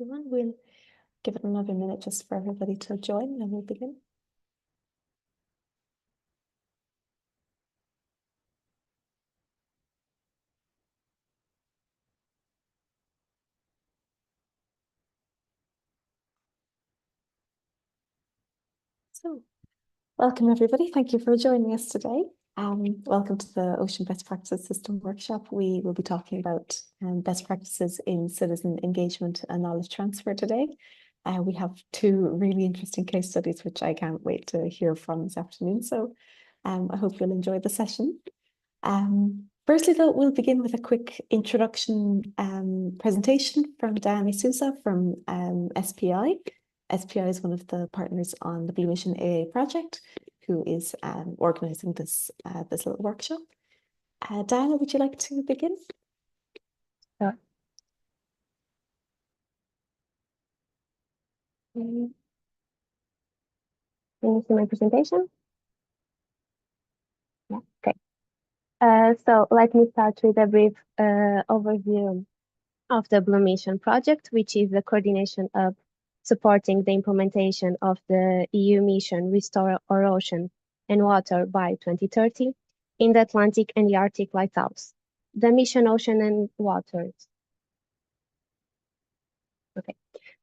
everyone. We'll give it another minute just for everybody to join and then we'll begin. So, welcome everybody. Thank you for joining us today. Welcome to the Ocean Best Practices System Workshop. We will be talking about best practices in citizen engagement and knowledge transfer today. We have two really interesting case studies, which I can't wait to hear from this afternoon. So I hope you'll enjoy the session. Firstly, though, we'll begin with a quick introduction presentation from Diana Sousa from SPI. SPI is one of the partners on the BlueMissionAA project, who is organising this little workshop. Diana, would you like to begin? Sure. Can you see my presentation? Yeah, okay. So let me start with a brief overview of the Blue Mission project, which is the coordination of supporting the implementation of the EU mission Restore Our Ocean and Water by 2030 in the Atlantic and the Arctic Lighthouse. The mission Ocean and Waters. Okay.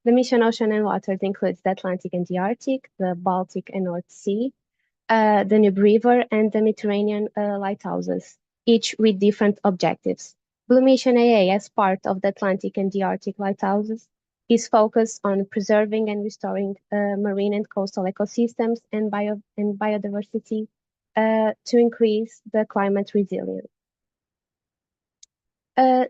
The mission Ocean and Waters includes the Atlantic and the Arctic, the Baltic and North Sea, the Danube River, and the Mediterranean lighthouses, each with different objectives. BlueMissionAA, as part of the Atlantic and the Arctic lighthouses, is focused on preserving and restoring marine and coastal ecosystems and biodiversity to increase the climate resilience.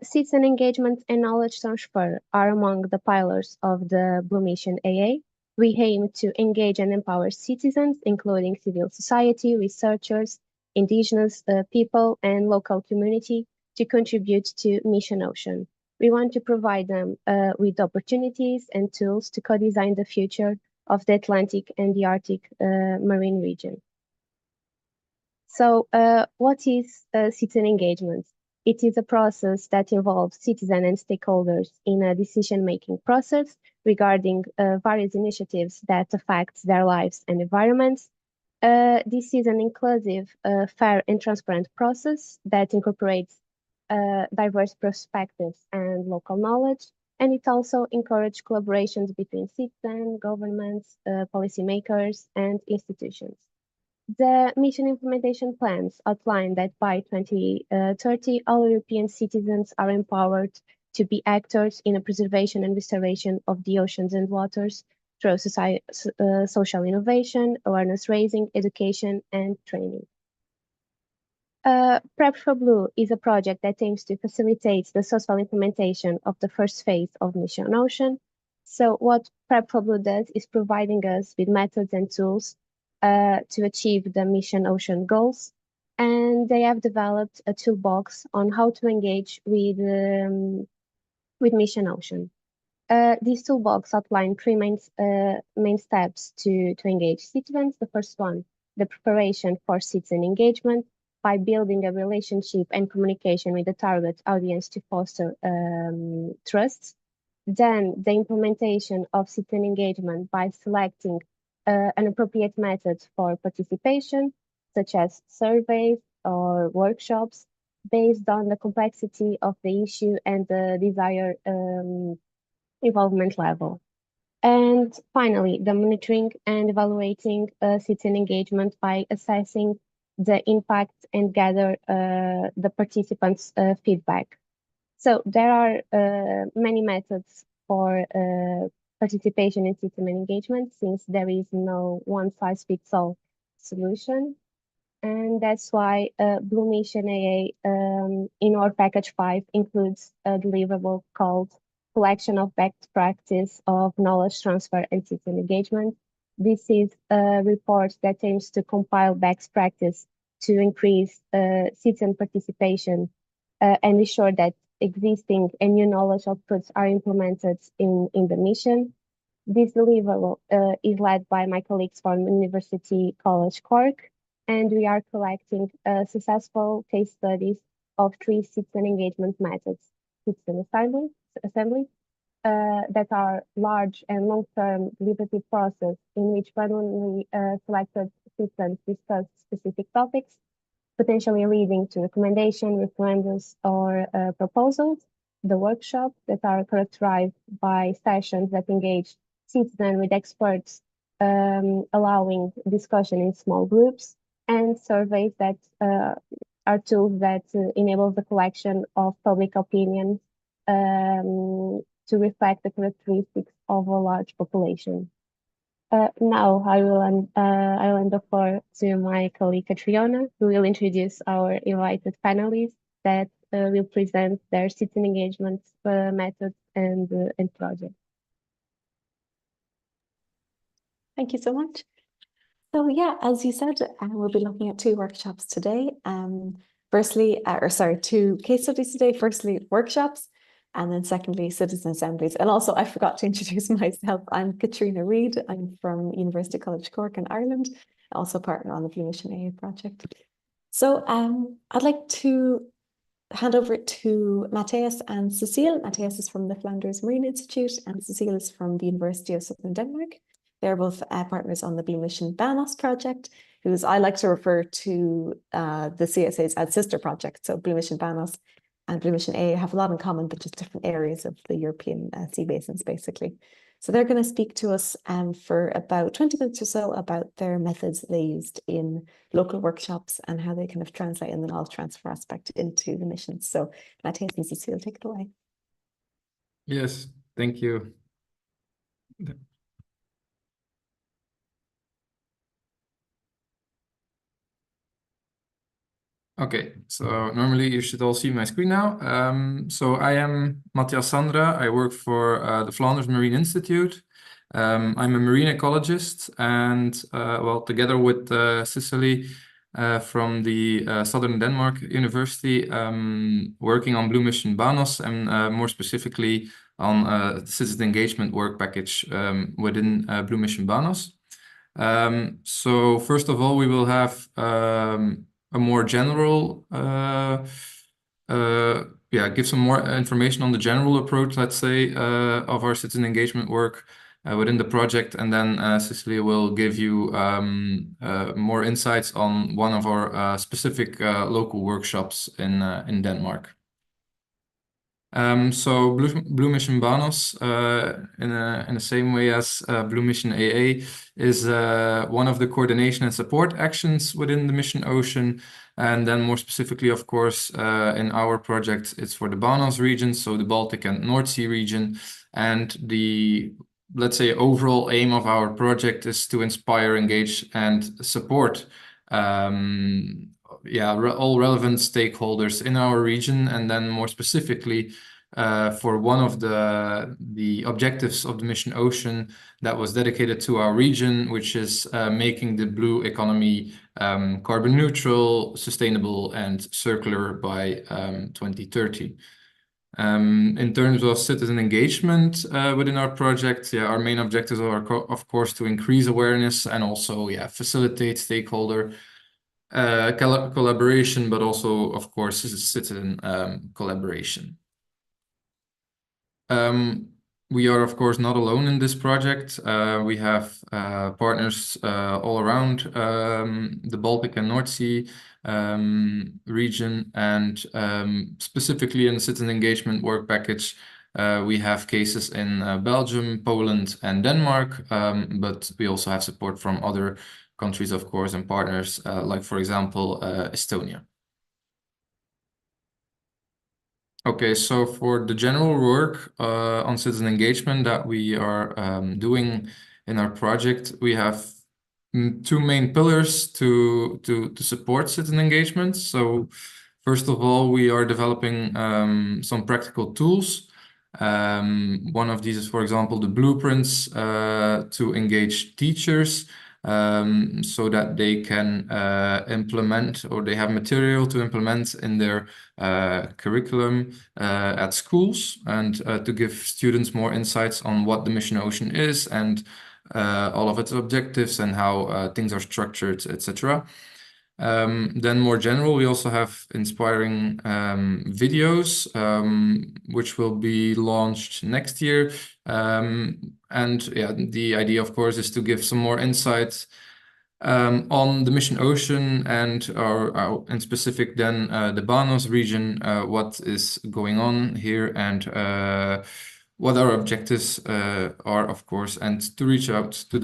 Citizen engagement and knowledge transfer are among the pillars of the BlueMissionAA. We aim to engage and empower citizens, including civil society, researchers, indigenous people, and local community, to contribute to Mission Ocean. We want to provide them with opportunities and tools to co-design the future of the Atlantic and the Arctic marine region. So what is citizen engagement? It is a process that involves citizens and stakeholders in a decision-making process regarding various initiatives that affect their lives and environments. This is an inclusive, fair and transparent process that incorporates diverse perspectives and local knowledge, and it also encourages collaborations between citizens, governments, policymakers, and institutions. The mission implementation plans outline that by 2030, all European citizens are empowered to be actors in the preservation and restoration of the oceans and waters through social innovation, awareness raising, education, and training. Prep for Blue is a project that aims to facilitate the social implementation of the first phase of Mission Ocean. So what Prep for Blue does is providing us with methods and tools to achieve the Mission Ocean goals. And they have developed a toolbox on how to engage with Mission Ocean. This toolbox outlined three main steps to engage citizens. The first one, the preparation for citizen engagement by building a relationship and communication with the target audience to foster trust. Then the implementation of citizen engagement by selecting an appropriate method for participation, such as surveys or workshops, based on the complexity of the issue and the desired involvement level. And finally, the monitoring and evaluating citizen engagement by assessing the impact and gather the participants' feedback. So there are many methods for participation in citizen engagement, since there is no one-size-fits-all solution. And that's why BlueMissionAA in our package 5 includes a deliverable called Collection of Best Practice of Knowledge Transfer and Citizen Engagement. This is a report that aims to compile best practice to increase citizen participation and ensure that existing and new knowledge outputs are implemented in the mission. This deliverable is led by my colleagues from University College Cork, and we are collecting successful case studies of 3 citizen engagement methods: citizen assembly, that are large and long-term deliberative process in which randomly selected citizens discuss specific topics, potentially leading to recommendation, referendums, or proposals. The workshops that are characterized by sessions that engage citizens with experts, allowing discussion in small groups, and surveys that are tools that enable the collection of public opinion to reflect the characteristics of a large population. Now I'll hand the floor to my colleague Catriona, who will introduce our invited panelists that will present their citizen engagement methods and projects. Thank you so much. So yeah, as you said, we'll be looking at two workshops today. Two case studies today. Firstly, workshops, and then secondly, citizen assemblies. And also, I forgot to introduce myself. I'm Katrina Reid. I'm from University College Cork in Ireland, also partner on the BlueMissionAA project. So I'd like to hand over to Matthias and Cecile. Matthias is from the Flanders Marine Institute, and Cecile is from the University of Southern Denmark. They're both partners on the Blue Mission BaNOS project, whose I like to refer to the CSAs as sister projects. So Blue Mission BaNOS and BlueMissionAA have a lot in common, but just different areas of the European sea basins, basically. So they're going to speak to us for about 20 minutes or so about their methods they used in local workshops and how they kind of translate in the knowledge transfer aspect into the missions. So Matthias and Cecile, take it away. Yes, thank you. Okay, so normally you should all see my screen now. So I am Matthias Sandra. I work for the Flanders Marine Institute. I'm a marine ecologist, and well, together with Cicely from the Southern Denmark University, working on Blue Mission BaNOS and more specifically on the citizen engagement work package within Blue Mission BaNOS. So first of all, we will have a more general, give some more information on the general approach, let's say, of our citizen engagement work within the project. And then Cecilia will give you more insights on one of our specific local workshops in Denmark. So Blue Mission BaNOS, in the same way as Blue Mission AA, is one of the coordination and support actions within the Mission Ocean. And then more specifically, of course, in our project, it's for the BaNOS region, so the Baltic and North Sea region. And the, let's say, overall aim of our project is to inspire, engage, and support all relevant stakeholders in our region, and then more specifically for one of the objectives of the Mission Ocean that was dedicated to our region, which is making the blue economy carbon neutral, sustainable, and circular by 2030. In terms of citizen engagement within our project, our main objectives are, of course, to increase awareness and also facilitate stakeholder collaboration, but also, of course, citizen collaboration. We are, of course, not alone in this project. We have partners all around the Baltic and North Sea region, and specifically in the citizen engagement work package, we have cases in Belgium, Poland, and Denmark, but we also have support from other countries, of course, and partners, like, for example, Estonia. Okay, so for the general work on citizen engagement that we are doing in our project, we have two main pillars to support citizen engagement. So first of all, we are developing some practical tools. One of these is, for example, the blueprints to engage teachers, so that they can implement, or they have material to implement in their curriculum at schools, and to give students more insights on what the Mission Ocean is and all of its objectives and how things are structured, etc. Then more general, we also have inspiring videos, which will be launched next year. And yeah, the idea, of course, is to give some more insights on the Mission Ocean and our in specific then the Banos region, what is going on here and what our objectives are, of course, and to reach out to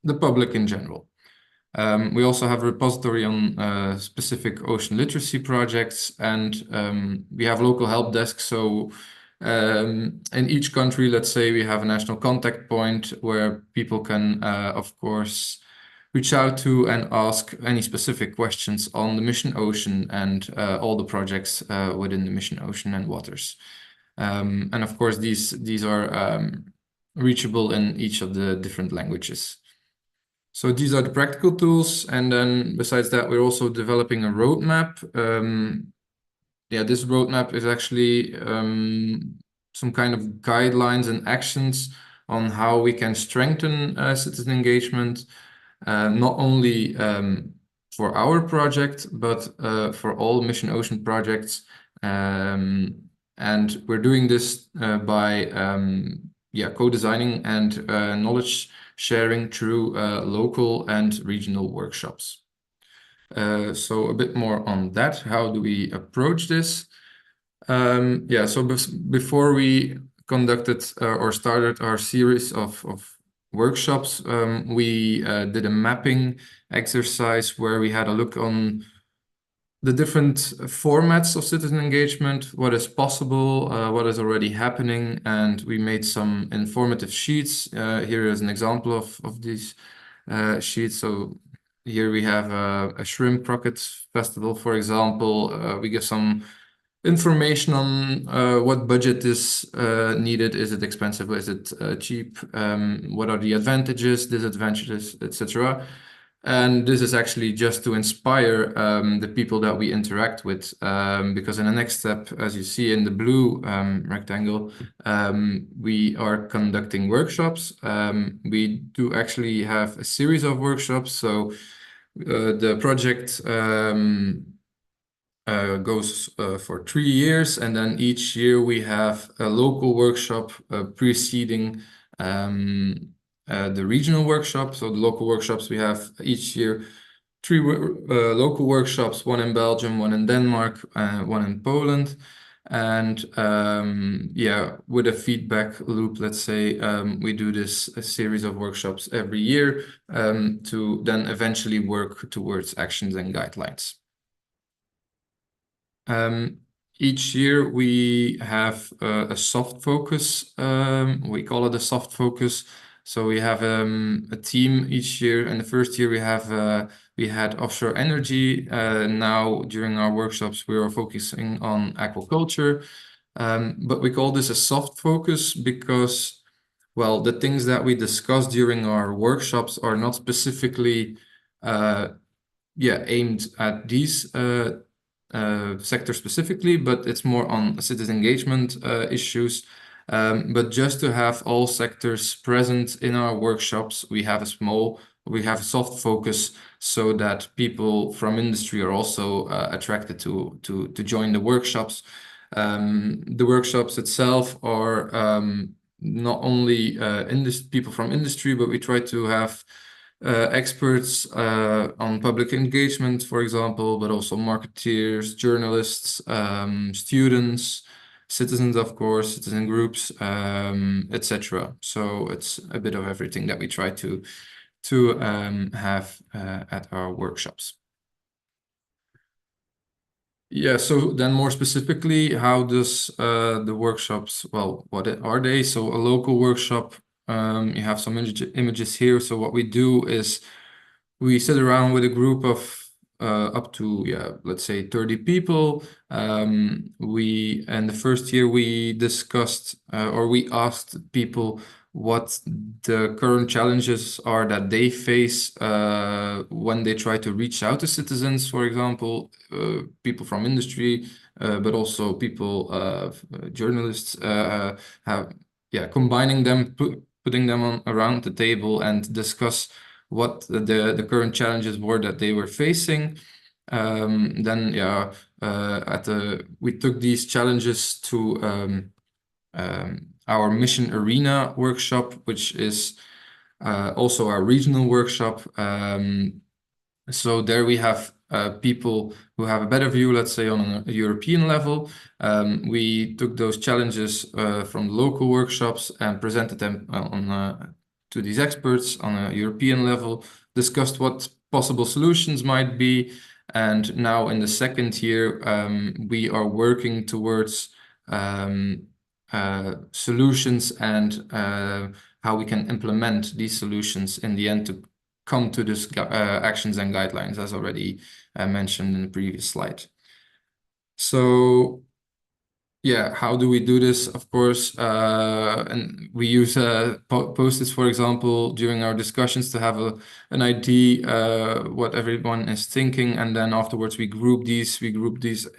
the public in general. We also have a repository on specific ocean literacy projects, and we have local help desks. So in each country, let's say we have a national contact point where people can, of course, reach out to and ask any specific questions on the Mission Ocean and all the projects within the Mission Ocean and waters. And of course, these are reachable in each of the different languages. So these are the practical tools. And then besides that, we're also developing a roadmap. Yeah, this roadmap is actually some kind of guidelines and actions on how we can strengthen citizen engagement, not only for our project, but for all Mission Ocean projects. And we're doing this by co-designing and knowledge sharing through local and regional workshops. So a bit more on that. How do we approach this? So before we conducted or started our series of workshops, we did a mapping exercise where we had a look on the different formats of citizen engagement, what is possible, what is already happening, and we made some informative sheets. Here is an example of these sheets. So here we have a shrimp croquet festival, for example. We give some information on what budget is needed. Is it expensive? Is it cheap? What are the advantages, disadvantages, etc.? And this is actually just to inspire the people that we interact with, because in the next step, as you see in the blue rectangle, we are conducting workshops. We do actually have a series of workshops. So the project goes for 3 years, and then each year we have a local workshop preceding the regional workshop. So the local workshops, we have each year 3 local workshops, one in Belgium, one in Denmark, one in Poland. And with a feedback loop, let's say, we do this a series of workshops every year to then eventually work towards actions and guidelines. Each year we have a soft focus. We call it a soft focus. So we have a team each year. In the first year we had offshore energy. Now during our workshops we are focusing on aquaculture. But we call this a soft focus because, well, the things that we discuss during our workshops are not specifically aimed at these sector specifically, but it's more on citizen engagement issues. But just to have all sectors present in our workshops, we have a soft focus so that people from industry are also attracted to join the workshops. The workshops itself are not only people from industry, but we try to have experts on public engagement, for example, but also marketeers, journalists, students, citizens, of course, citizen groups, etc. So it's a bit of everything that we try to have at our workshops. Yeah, so then more specifically, how does the workshops, well, what are they? So a local workshop, you have some images here. So what we do is we sit around with a group of up to, let's say 30 people. In the first year we discussed or we asked people what the current challenges are that they face when they try to reach out to citizens, for example, people from industry, but also people, journalists, combining them, putting them around the table and discuss what the current challenges were that they were facing. Then yeah, we took these challenges to our Mission Arena workshop, which is also our regional workshop. So there we have people who have a better view, let's say, on a European level. We took those challenges from local workshops and presented them to these experts on a European level, discussed what possible solutions might be. And now in the second year, we are working towards solutions and how we can implement these solutions in the end to come to this actions and guidelines, as already mentioned in the previous slide. So yeah, how do we do this? Of course, and we use post-its, for example, during our discussions to have an idea what everyone is thinking, and then afterwards we group these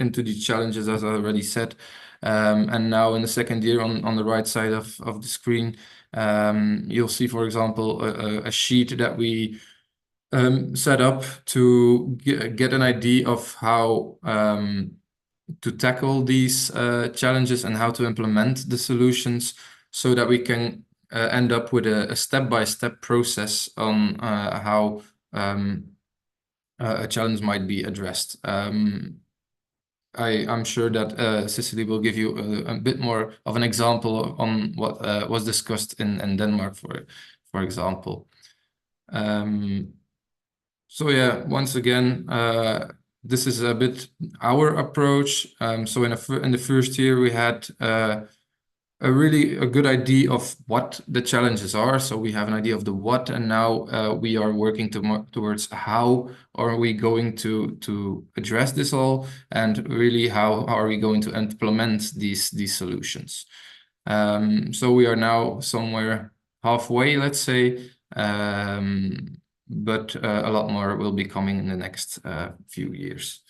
into the challenges, as I already said. And now in the second year, on the right side of the screen, you'll see, for example, a sheet that we set up to get an idea of how to tackle these challenges and how to implement the solutions, so that we can end up with a step-by-step process on how a challenge might be addressed. I'm sure that Cicely will give you a bit more of an example on what was discussed in Denmark, for example. So yeah, once again, this is a bit our approach. So in the first year, we had a really good idea of what the challenges are. So we have an idea of the what, and now we are working towards how are we going to address this all, and really how are we going to implement these solutions. So we are now somewhere halfway, let's say, but a lot more will be coming in the next few years.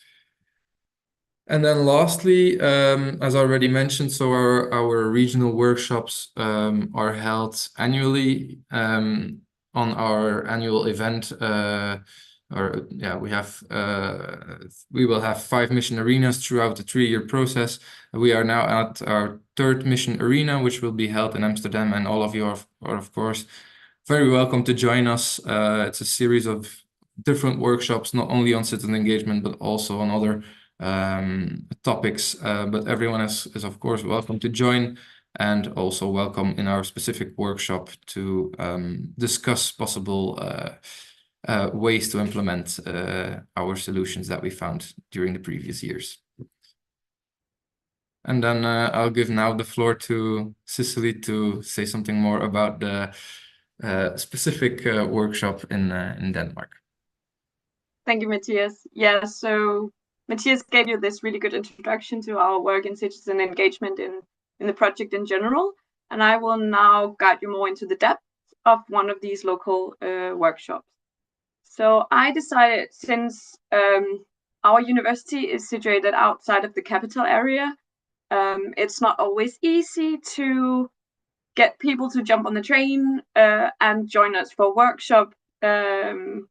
And then lastly, as already mentioned, so our regional workshops are held annually on our annual event. We will have 5 mission arenas throughout the 3-year process. We are now at our 3rd mission arena, which will be held in Amsterdam, and all of you are of course very welcome to join us. It's a series of different workshops, not only on citizen engagement, but also on other topics, but everyone is of course welcome to join, and also welcome in our specific workshop to discuss possible ways to implement our solutions that we found during the previous years. And then I'll give now the floor to Cicely to say something more about the specific workshop in Denmark. Thank you, Matthias. Yeah, so Matthias gave you this really good introduction to our work in citizen engagement in the project in general, and I will now guide you more into the depth of one of these local workshops. So I decided, since our university is situated outside of the capital area, it's not always easy to get people to jump on the train and join us for a workshop in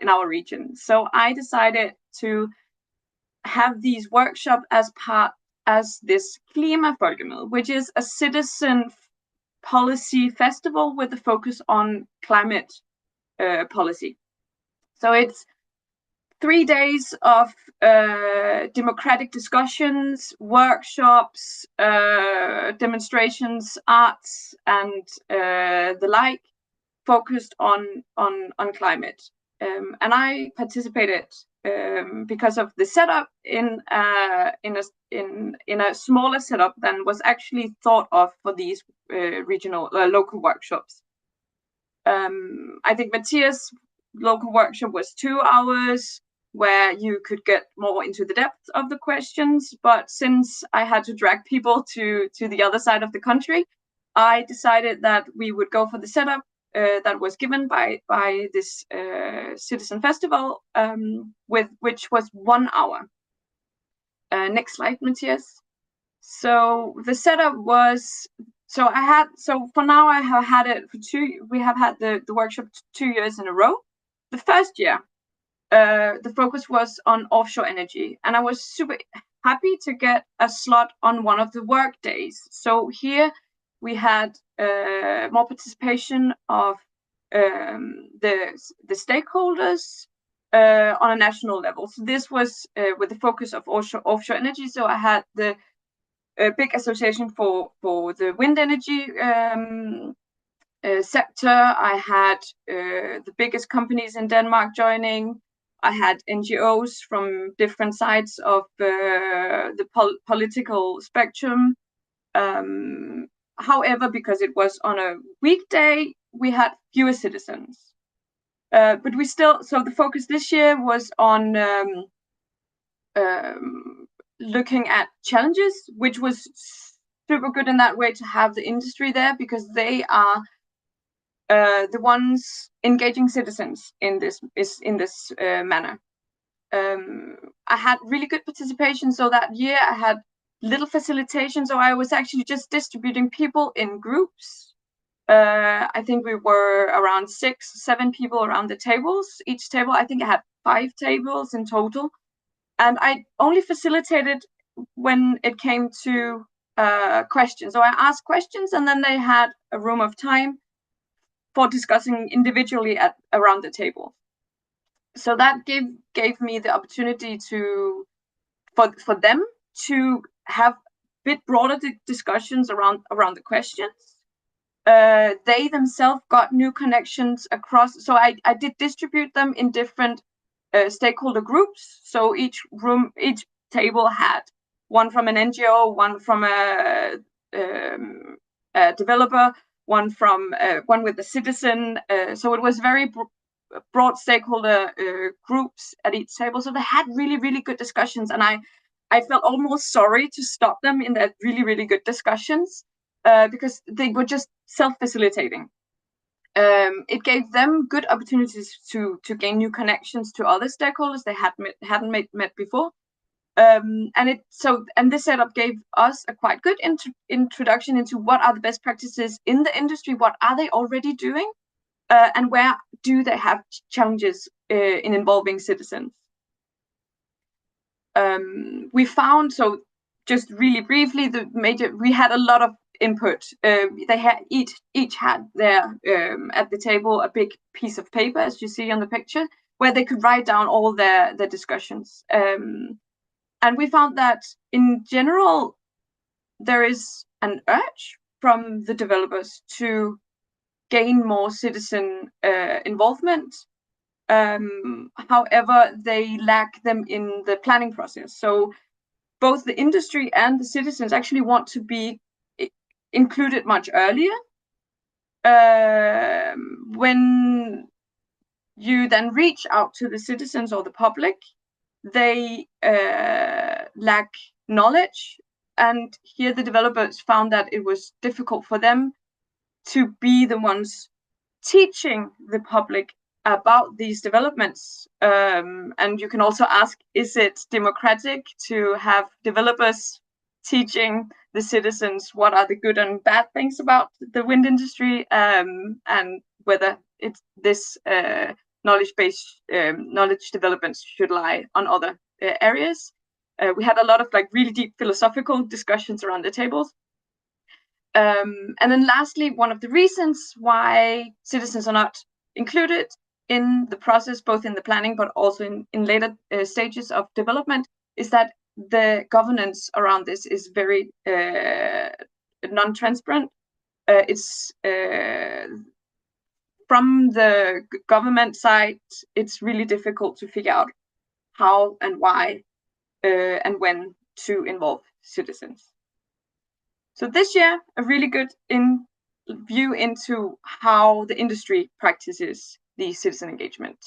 our region. So I decided to have these workshops as this Klimafolkemøde, which is a citizen policy festival with a focus on climate policy. So it's 3 days of democratic discussions, workshops, demonstrations, arts, and the like, focused on climate. And I participated because of the setup in a smaller setup than was actually thought of for these local workshops. I think Matthias' local workshop was 2 hours, where you could get more into the depth of the questions. But since I had to drag people to the other side of the country, I decided that we would go for the setup that was given by this citizen festival, which was 1 hour. Next slide, Matthias. So the setup was So for now I have had it for we have had the workshop 2 years in a row. The first year, the focus was on offshore energy, and I was super happy to get a slot on one of the work days. So here we had more participation of the stakeholders on a national level. So this was with the focus of offshore energy. So I had the big association for the wind energy sector. I had the biggest companies in Denmark joining. I had NGOs from different sides of the political spectrum. However, because it was on a weekday, we had fewer citizens. But we still, so the focus this year was on looking at challenges, which was super good in that way to have the industry there, because they are the ones engaging citizens in this manner. I had really good participation. So that year I had little facilitation. So I was actually just distributing people in groups. I think we were around 6-7 people around the tables. Each table, I think I had 5 tables in total. And I only facilitated when it came to questions. So I asked questions, and then they had a room of time for discussing individually around the table. So that gave me the opportunity for them to have a bit broader discussions around the questions. They themselves got new connections across. So I did distribute them in different stakeholder groups. So each table had one from an NGO, one from a developer, one with a citizen. So it was very broad stakeholder groups at each table. So they had really, really good discussions, and I felt almost sorry to stop them in their really, really good discussions because they were just self-facilitating. It gave them good opportunities to gain new connections to other stakeholders they hadn't met before. And this setup gave us a quite good introduction into what are the best practices in the industry, what are they already doing, and where do they have challenges in involving citizens. We found, so just really briefly, we had a lot of input. They had each had their at the table a big piece of paper, as you see on the picture, where they could write down all their discussions. And we found that in general, there is an urge from the developers to gain more citizen involvement. However, they lack them in the planning process. So both the industry and the citizens actually want to be included much earlier. When you then reach out to the citizens or the public, they lack knowledge. And here the developers found that it was difficult for them to be the ones teaching the public about these developments. And you can also ask, is it democratic to have developers teaching the citizens what are the good and bad things about the wind industry, and whether this knowledge-based knowledge developments should lie on other areas. We had a lot of really deep philosophical discussions around the tables. And then lastly, one of the reasons why citizens are not included in the process, both in the planning but also in later stages of development, is that the governance around this is very non-transparent. It's from the government side, it's really difficult to figure out how and why and when to involve citizens. So this year, a really good view into how the industry practices the citizen engagement.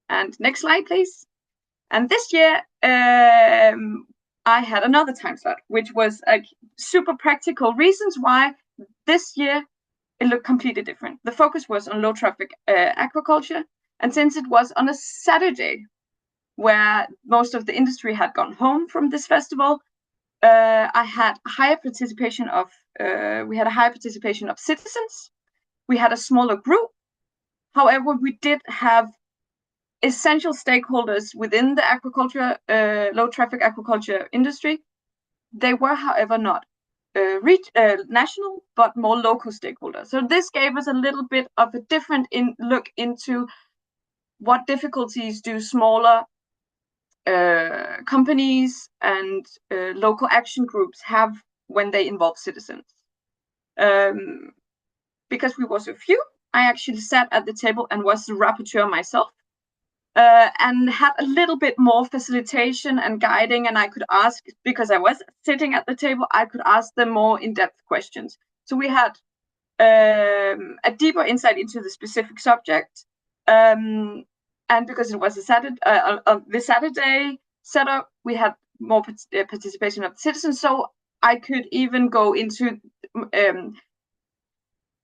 And next slide, please. And this year, I had another time slot, which was super practical reasons why this year it looked completely different. The focus was on low traffic aquaculture. And since it was on a Saturday, where most of the industry had gone home from this festival, I had higher participation of we had a high participation of citizens. We had a smaller group. However, we did have essential stakeholders within the aquaculture, low traffic aquaculture industry. They were, however, not national, but more local stakeholders. So this gave us a little bit of a different look into what difficulties do smaller companies and local action groups have when they involve citizens. Because we were so few, I actually sat at the table and was the rapporteur myself, and had a little bit more facilitation and guiding, and I could ask, because I was sitting at the table, I could ask them more in-depth questions. So we had a deeper insight into the specific subject, and because it was the Saturday setup, we had more participation of the citizens, so I could even go into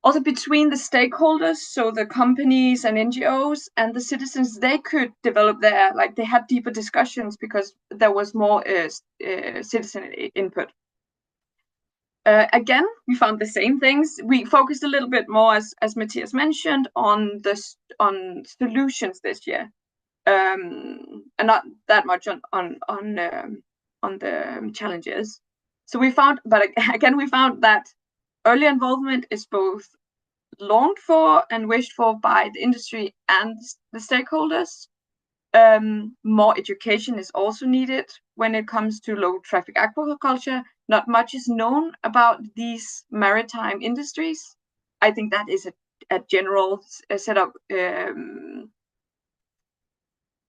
also between the stakeholders, so the companies and NGOs and the citizens, they could develop their, like, they had deeper discussions because there was more citizen input. Again, we found the same things. We focused a little bit more, as Matthias mentioned, on solutions this year, and not that much on the challenges. So we found, but again, we found that early involvement is both longed for and wished for by the industry and the stakeholders. More education is also needed when it comes to low traffic aquaculture. Not much is known about these maritime industries. I think that is a general setup. And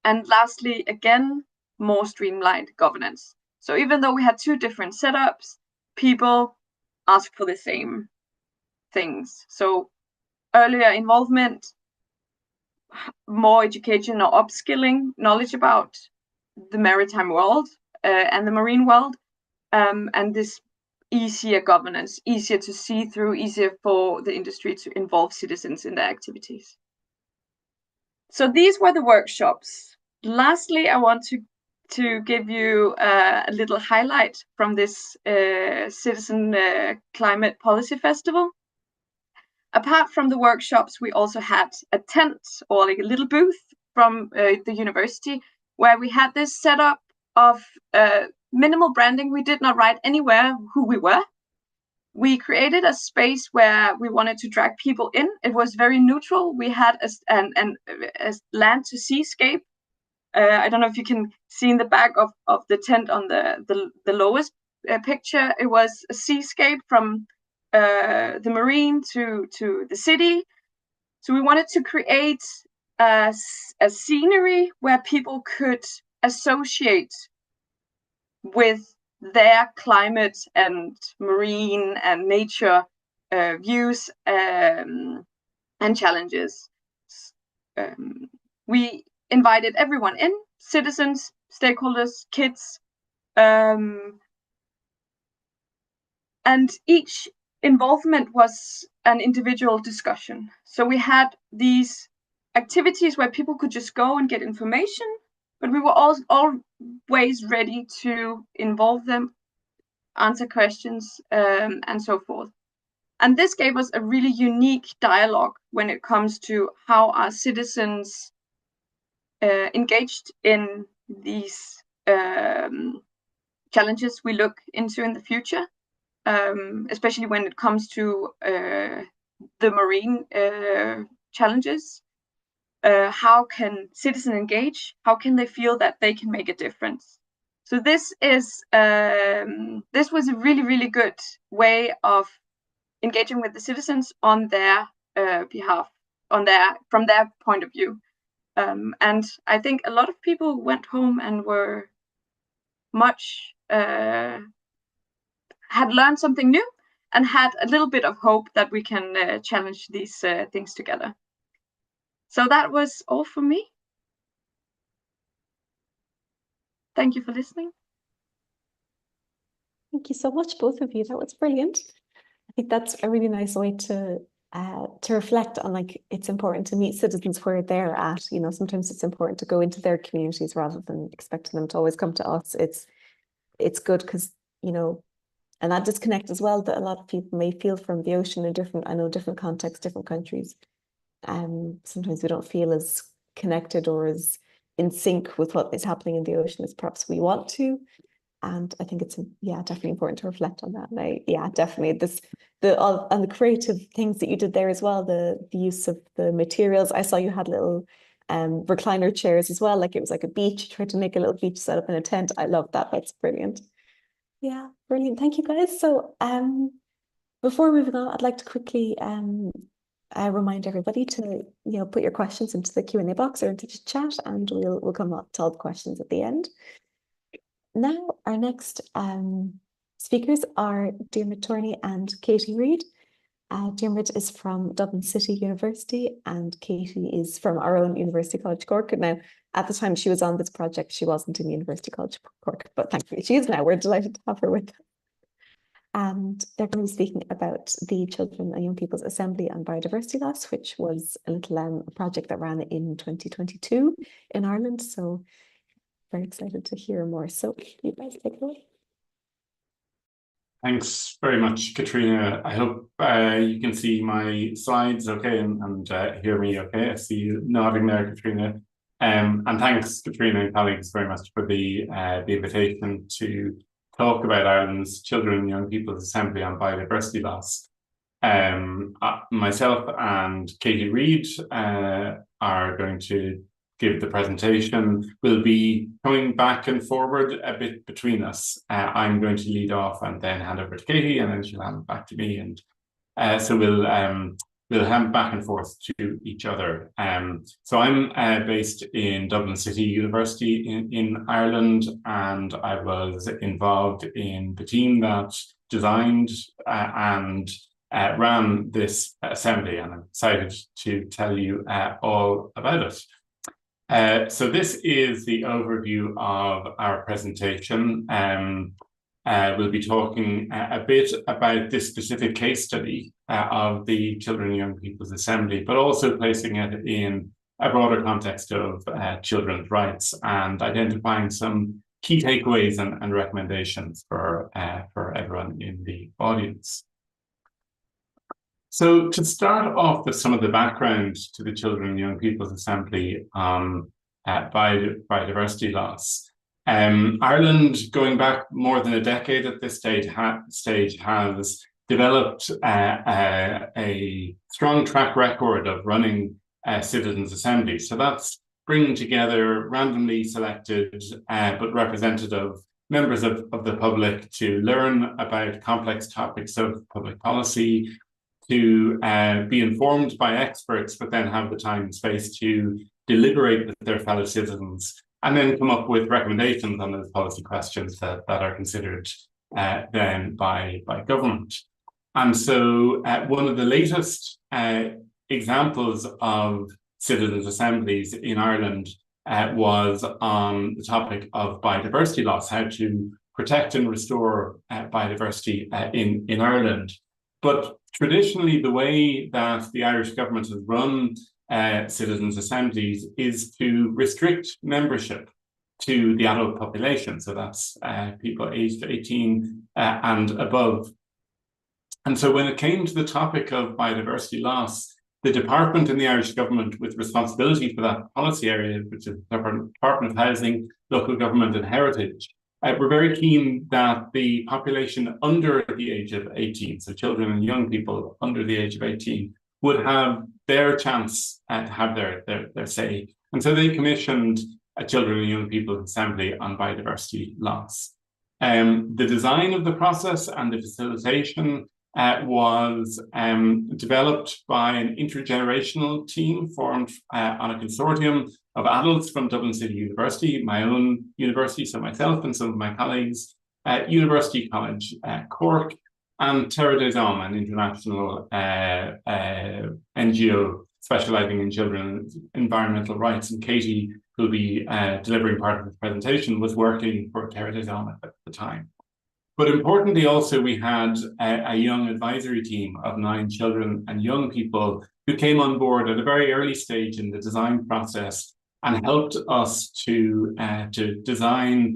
lastly, again, more streamlined governance. So even though we had two different setups, people asked for the same things. So earlier involvement, more education or upskilling, knowledge about the maritime world and the marine world, and this easier governance, easier to see through, easier for the industry to involve citizens in their activities. So these were the workshops. Lastly, I want to give you a little highlight from this Citizen Climate Policy Festival. Apart from the workshops, we also had a tent, or like a little booth from the university, where we had this setup of minimal branding. We did not write anywhere who we were. We created a space where we wanted to drag people in. It was very neutral. We had a land to seascape. I don't know if you can see in the back of the tent on the lowest picture. It was a seascape from the marine to the city. So we wanted to create a scenery where people could associate with their climate and marine and nature views and challenges. We invited everyone in, citizens, stakeholders, kids, and each involvement was an individual discussion. So we had these activities where people could just go and get information, but we were always ready to involve them, answer questions, and so forth. And this gave us a really unique dialogue when it comes to how our citizens engaged in these challenges we look into in the future. Especially when it comes to the marine challenges. How can citizens engage? How can they feel that they can make a difference? So this was a really, really good way of engaging with the citizens on their behalf, from their point of view. And I think a lot of people went home and were much had learned something new and had a little bit of hope that we can challenge these things together. So that was all for me. Thank you for listening. Thank you so much, both of you. That was brilliant. I think that's a really nice way to reflect on, like, it's important to meet citizens where they're at. You know, sometimes it's important to go into their communities rather than expecting them to always come to us. It's good because, you know, and that disconnect as well that a lot of people may feel from the ocean in different contexts, different countries. Sometimes we don't feel as connected or as in sync with what is happening in the ocean as perhaps we want to. And I think it's definitely important to reflect on that. And definitely the creative things that you did there as well, the use of the materials. I saw you had little recliner chairs as well, like it was like a beach. You tried to make a little beach set up in a tent. I love that. That's brilliant. Yeah, brilliant. Thank you, guys. So before moving on, I'd like to quickly remind everybody to put your questions into the Q&A box or into the chat, and we'll come up to all the questions at the end. Now, our next speakers are Diarmuid Torney and Katie Reid. Diarmuid is from Dublin City University, and Katie is from our own University College Cork. Now, at the time she was on this project, she wasn't in University College Cork, but thankfully she is now. We're delighted to have her with us. And they're going to be speaking about the Children and Young People's Assembly on Biodiversity Loss, which was a little project that ran in 2022 in Ireland. So very excited to hear more. So you guys take it away. Thanks very much, Katrina. I hope you can see my slides okay and hear me okay. I see you nodding there, Katrina. And thanks, Katrina and colleagues, very much for the invitation to talk about Ireland's Children and Young People's Assembly on Biodiversity Loss. Myself and Katie Reid are going to give the presentation. We'll be coming back and forward a bit between us. I'm going to lead off and then hand over to Katie, and then she'll hand it back to me. And so we'll hand back and forth to each other. So I'm based in Dublin City University in Ireland, and I was involved in the team that designed and ran this assembly, and I'm excited to tell you all about it. So this is the overview of our presentation. We'll be talking a bit about this specific case study of the Children and Young People's Assembly, but also placing it in a broader context of children's rights and identifying some key takeaways and recommendations for everyone in the audience. So to start off with some of the background to the Children and Young People's Assembly on biodiversity loss. Ireland, going back more than a decade at this stage, has developed a strong track record of running citizens' assemblies. So that's bringing together randomly selected but representative members of the public to learn about complex topics of public policy, to be informed by experts, but then have the time and space to deliberate with their fellow citizens, and then come up with recommendations on those policy questions that are considered then by government. And so one of the latest examples of citizens' assemblies in Ireland was on the topic of biodiversity loss, how to protect and restore biodiversity in Ireland. But traditionally, the way that the Irish government has run citizens' assemblies is to restrict membership to the adult population. So that's people aged 18 and above. And so when it came to the topic of biodiversity loss, the department in the Irish government with responsibility for that policy area, which is the Department of Housing, Local Government and Heritage, we're very keen that the population under the age of 18, so children and young people under the age of 18, would have their chance to have their say. And so they commissioned a Children and Young People's Assembly on biodiversity loss. The design of the process and the facilitation was developed by an intergenerational team formed on a consortium of adults from Dublin City University, my own university, so myself and some of my colleagues, University College Cork, and Terra des Hommes, an international NGO specializing in children's environmental rights. And Katie, who will be delivering part of the presentation, was working for Terra des Hommes at the time. But importantly, also, we had a young advisory team of 9 children and young people who came on board at a very early stage in the design process and helped us to design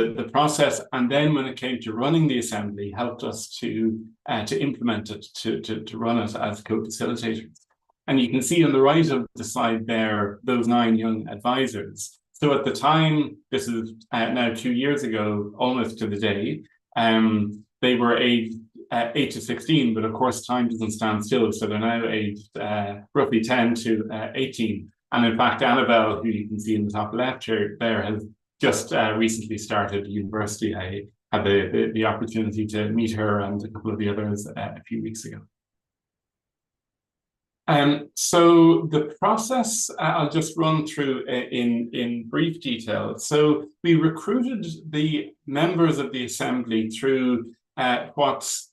the process, and then when it came to running the assembly, helped us to implement it, to run it as co-facilitators. And you can see on the right of the slide there, those 9 young advisors. So at the time, this is now 2 years ago, almost to the day, they were aged 8 to 16, but of course time doesn't stand still. So they're now aged roughly 10 to 18. And in fact, Annabelle, who you can see in the top left here, there has just recently started university. I had the opportunity to meet her and a couple of the others a few weeks ago. So the process, I'll just run through in brief detail. So we recruited the members of the assembly through what's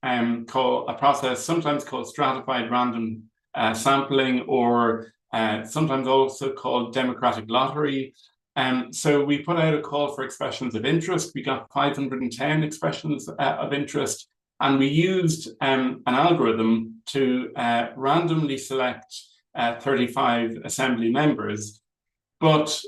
called a process, sometimes called stratified random sampling, or sometimes also called democratic lottery. So we put out a call for expressions of interest. We got 510 expressions of interest, and we used an algorithm to randomly select 35 assembly members, but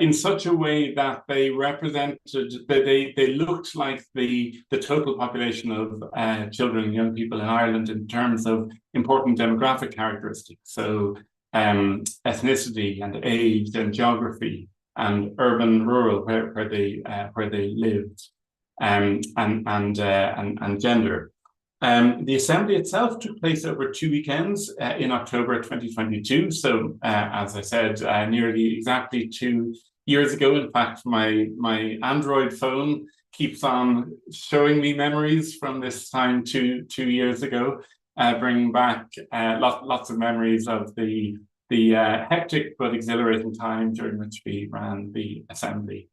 in such a way that they represented, they looked like the total population of children and young people in Ireland in terms of important demographic characteristics. So ethnicity and age and geography and urban, rural, where they lived, and gender. The assembly itself took place over 2 weekends in October 2022. So, as I said, nearly exactly 2 years ago. In fact, my Android phone keeps on showing me memories from this time 2 years ago, bringing back lots of memories of the hectic but exhilarating time during which we ran the assembly.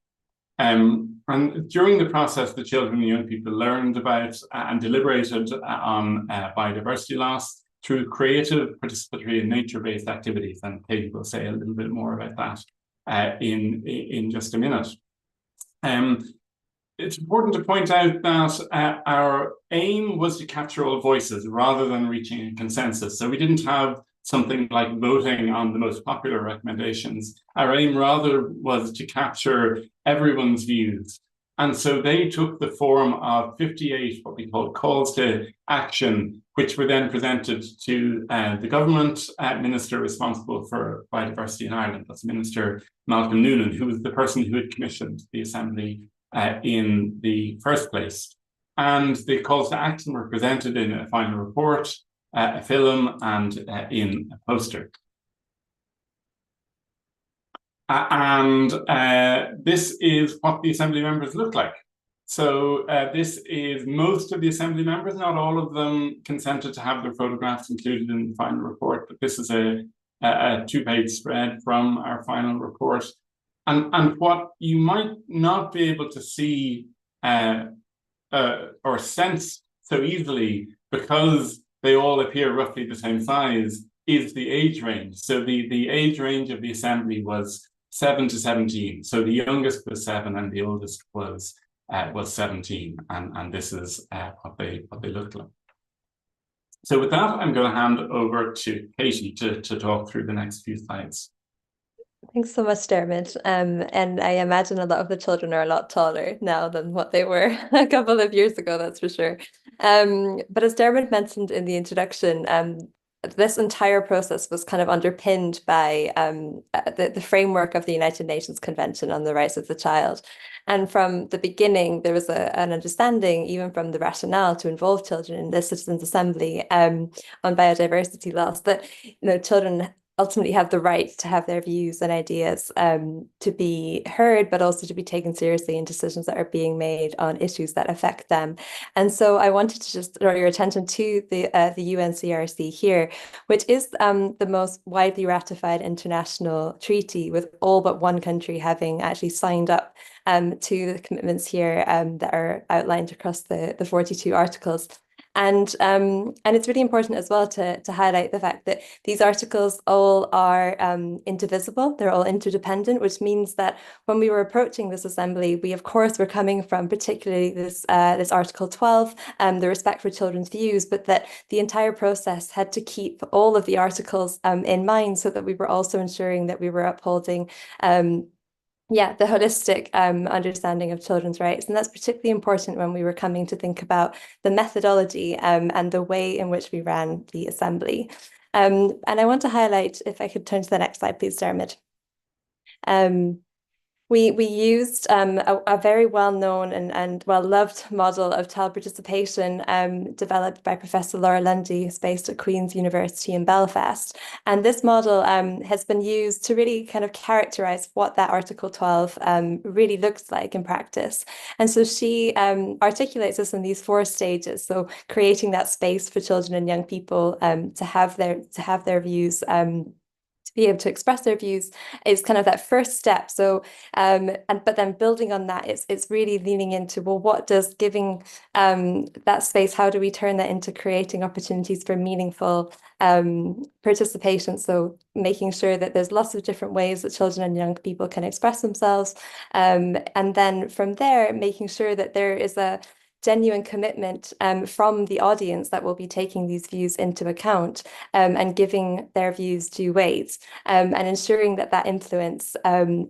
And during the process, the children and young people learned about and deliberated on biodiversity loss through creative, participatory and nature-based activities. And Katie will say a little bit more about that in just a minute. It's important to point out that our aim was to capture all voices rather than reaching a consensus. So we didn't have something like voting on the most popular recommendations. Our aim rather was to capture everyone's views. And so they took the form of 58, what we call calls to action, which were then presented to the government minister responsible for biodiversity in Ireland. That's Minister Malcolm Noonan, who was the person who had commissioned the assembly in the first place. And the calls to action were presented in a final report, a film, and in a poster. This is what the assembly members look like. So this is most of the assembly members. Not all of them consented to have their photographs included in the final report, but this is a 2-page spread from our final report. And what you might not be able to see or sense so easily, because they all appear roughly the same size, is the age range. So the age range of the assembly was 7 to 17. So the youngest was 7 and the oldest was 17. And this is what they looked like. So with that, I'm going to hand over to Katie to talk through the next few slides. Thanks so much, Dermot. And I imagine a lot of the children are a lot taller now than what they were a couple of years ago, that's for sure. But as Dermot mentioned in the introduction, this entire process was kind of underpinned by the framework of the United Nations Convention on the Rights of the Child. And from the beginning, there was an understanding, even from the rationale, to involve children in the Citizens' Assembly on biodiversity loss, that children ultimately have the right to have their views and ideas to be heard, but also to be taken seriously in decisions that are being made on issues that affect them. And so I wanted to just draw your attention to the UNCRC here, which is the most widely ratified international treaty, with all but one country having actually signed up to the commitments here that are outlined across the 42 articles. And it's really important as well to highlight the fact that these articles all are indivisible. They're all interdependent, which means that when we were approaching this assembly, we of course were coming from particularly this Article 12, the respect for children's views, but that the entire process had to keep all of the articles in mind, so that we were also ensuring that we were upholding the holistic understanding of children's rights. And that's particularly important when we were coming to think about the methodology and the way in which we ran the assembly. And I want to highlight, if I could turn to the next slide, please, Dermot. We used a very well-known and well-loved model of child participation developed by Professor Laura Lundy, who's based at Queen's University in Belfast. And this model has been used to really kind of characterize what that Article 12 really looks like in practice. And so she articulates this in these 4 stages. So creating that space for children and young people to have their views, to be able to express their views is kind of that first step. So, but then building on that, it's really leaning into, well, what does giving that space, how do we turn that into creating opportunities for meaningful participation? So making sure that there's lots of different ways that children and young people can express themselves. And then from there, making sure that there is a genuine commitment from the audience that will be taking these views into account and giving their views due weight and ensuring that that influence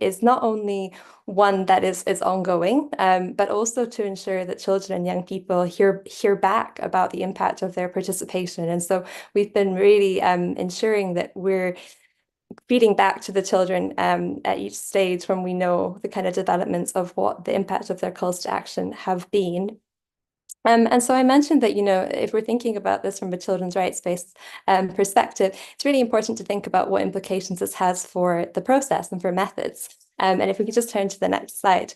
is not only one that is ongoing, but also to ensure that children and young people hear back about the impact of their participation. And so we've been really ensuring that we're feeding back to the children at each stage when we know the kind of developments of what the impact of their calls to action have been. And so I mentioned that, if we're thinking about this from a children's rights-based perspective, it's really important to think about what implications this has for the process and for methods. And if we could just turn to the next slide.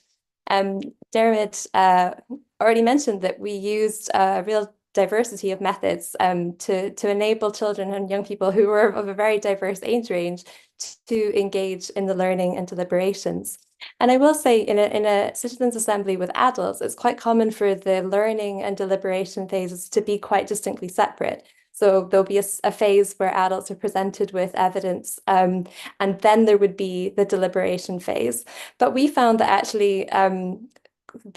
Dermot already mentioned that we used a real diversity of methods to enable children and young people who were of a very diverse age range to engage in the learning and deliberations. And I will say in a citizens' assembly with adults, it's quite common for the learning and deliberation phases to be quite distinctly separate. So there'll be a phase where adults are presented with evidence, and then there would be the deliberation phase. But we found that actually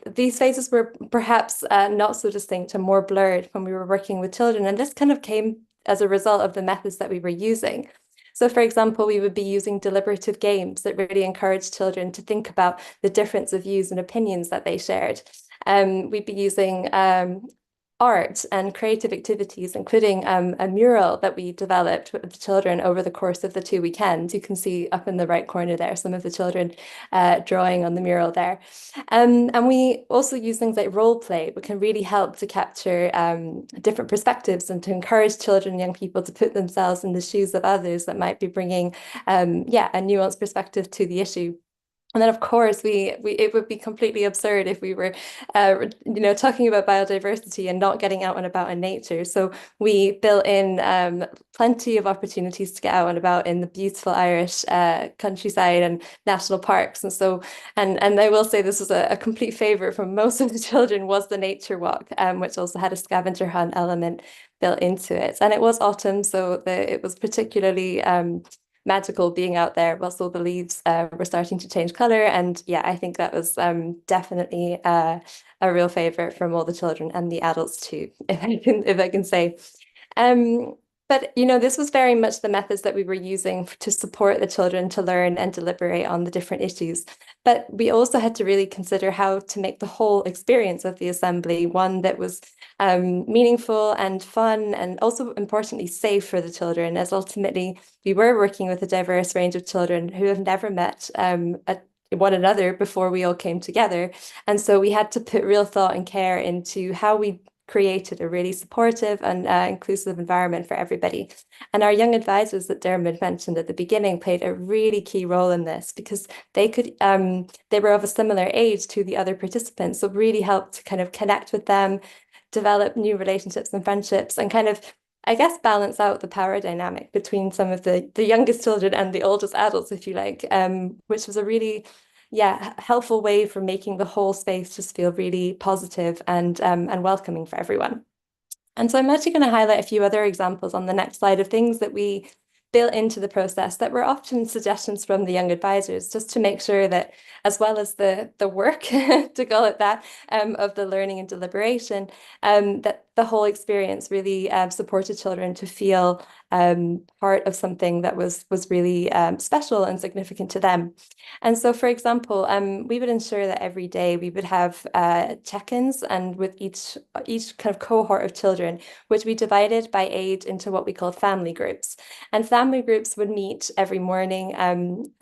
these phases were perhaps not so distinct and more blurred when we were working with children. And this kind of came as a result of the methods that we were using. So, for example, we would be using deliberative games that really encourage children to think about the difference of views and opinions that they shared. We'd be using art and creative activities, including a mural that we developed with the children over the course of the 2 weekends. You can see up in the right corner there, some of the children drawing on the mural there. And we also use things like role play, which can really help to capture different perspectives and to encourage children and young people to put themselves in the shoes of others that might be bringing, a nuanced perspective to the issue. And then, of course, it would be completely absurd if we were, talking about biodiversity and not getting out and about in nature. So we built in plenty of opportunities to get out and about in the beautiful Irish countryside and national parks. And so, and I will say this was a complete favorite from most of the children was the nature walk, which also had a scavenger hunt element built into it. And it was autumn, so it was particularly magical being out there whilst all the leaves were starting to change color. And yeah, I think that was definitely a real favorite from all the children and the adults too, if I can say. But this was very much the methods that we were using to support the children to learn and deliberate on the different issues. But we also had to really consider how to make the whole experience of the assembly one that was meaningful and fun, and also importantly safe for the children, as ultimately we were working with a diverse range of children who have never met one another before we all came together. And so we had to put real thought and care into how we created a really supportive and inclusive environment for everybody. And our young advisors that Dermot mentioned at the beginning played a really key role in this, because they were of a similar age to the other participants, so really helped to kind of connect with them, develop new relationships and friendships, and kind of, I guess, balance out the power dynamic between some of the youngest children and the oldest adults, if you like, which was a really helpful way for making the whole space just feel really positive and welcoming for everyone. And so I'm actually going to highlight a few other examples on the next slide of things that we built into the process that were often suggestions from the young advisors, just to make sure that, as well as the work, to call it that, of the learning and deliberation, that the whole experience really supported children to feel part of something that was really special and significant to them. And so, for example, we would ensure that every day we would have check-ins, and with each kind of cohort of children, which we divided by age into what we call family groups. And family groups would meet every morning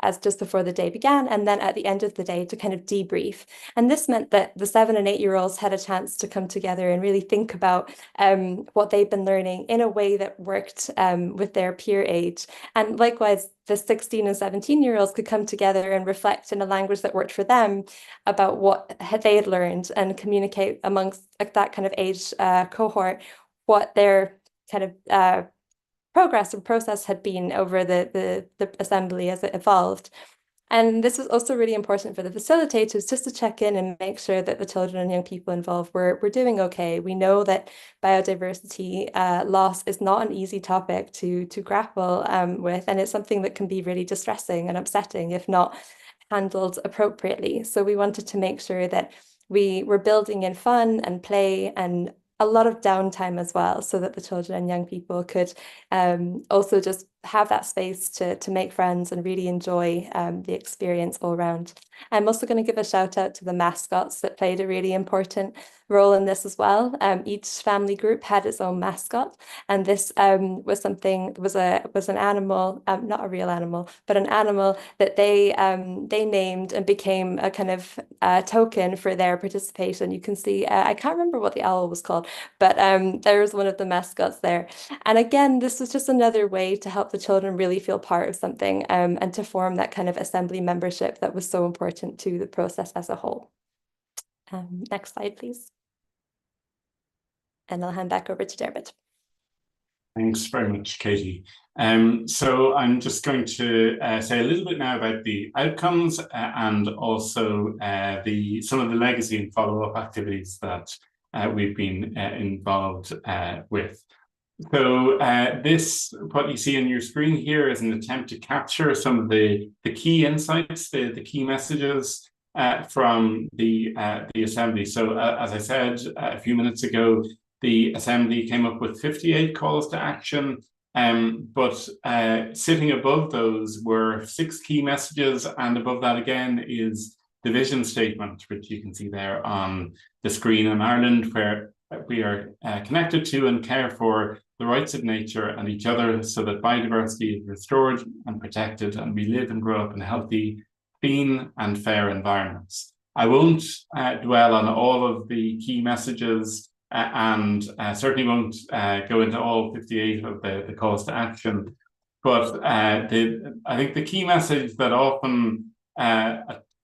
as just before the day began, and then at the end of the day to kind of debrief. And this meant that the 7 and 8-year-olds had a chance to come together and really think about what they've been learning in a way that worked with their peer age. And likewise, the 16 and 17-year-olds could come together and reflect in a language that worked for them about what they had learned, and communicate amongst that kind of age cohort what their kind of progress and process had been over the assembly as it evolved. And this was also really important for the facilitators, just to check in and make sure that the children and young people involved were doing okay. We know that biodiversity loss is not an easy topic to grapple with, and it's something that can be really distressing and upsetting if not handled appropriately. So we wanted to make sure that we were building in fun and play and a lot of downtime as well, so that the children and young people could also just have that space to make friends and really enjoy the experience all around. I'm also going to give a shout out to the mascots that played a really important role in this as well. Each family group had its own mascot, and this was an animal, not a real animal, but an animal that they named and became a kind of token for their participation. You can see, I can't remember what the owl was called, but there was one of the mascots there. And again, this was just another way to help the children really feel part of something and to form that kind of assembly membership that was so important to the process as a whole. Next slide, please. And I'll hand back over to Dermot. Thanks very much, Katie. So I'm just going to say a little bit now about the outcomes and also some of the legacy and follow-up activities that we've been involved with. So what you see on your screen here is an attempt to capture some of the key insights, the key messages from the assembly. So as I said a few minutes ago, the assembly came up with 58 calls to action, but sitting above those were 6 key messages, and above that again is the vision statement, which you can see there on the screen in Ireland, where we are connected to and care for the rights of nature and each other so that biodiversity is restored and protected, and we live and grow up in healthy, clean and fair environments. I won't dwell on all of the key messages and certainly won't go into all 58 of the calls to action, but I think the key message that often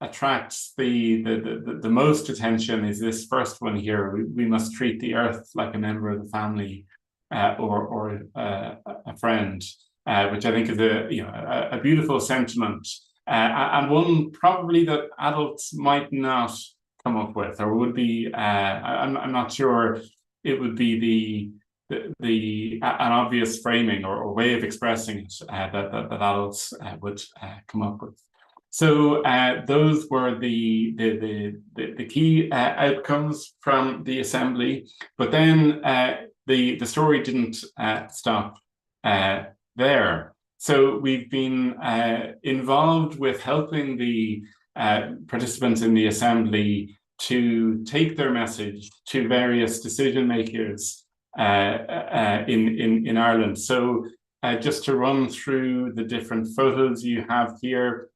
attracts the most attention is this first one here. We must treat the earth like a member of the family or a friend, which I think is a beautiful sentiment and one probably that adults might not come up with, or would be. I'm not sure it would be an obvious framing or way of expressing it that adults would come up with. So those were the key outcomes from the assembly. But then the story didn't stop there. So we've been involved with helping the participants in the assembly to take their message to various decision makers in Ireland. So just to run through the different photos you have here,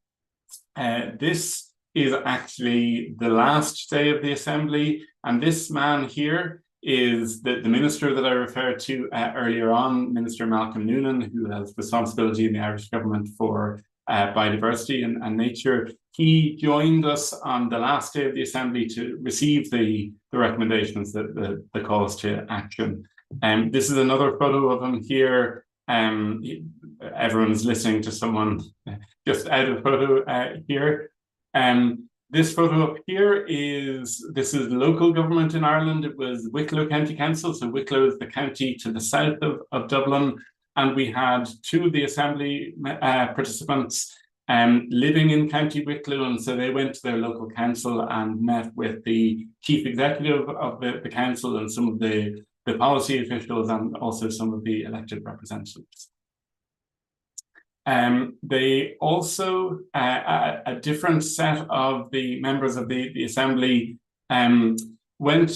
this is actually the last day of the assembly, and this man here is the minister that I referred to earlier on, Minister Malcolm Noonan, who has responsibility in the Irish government for biodiversity and nature. He joined us on the last day of the assembly to receive the recommendations, the calls to action. This is another photo of him here. Everyone's listening to someone just out of photo here. This photo up here is local government in Ireland. It was Wicklow County Council. So Wicklow is the county to the south of Dublin. And we had 2 of the assembly participants living in County Wicklow. And so they went to their local council and met with the chief executive of the council and some of the the policy officials and also some of the elected representatives. They also, a different set of the members of the Assembly went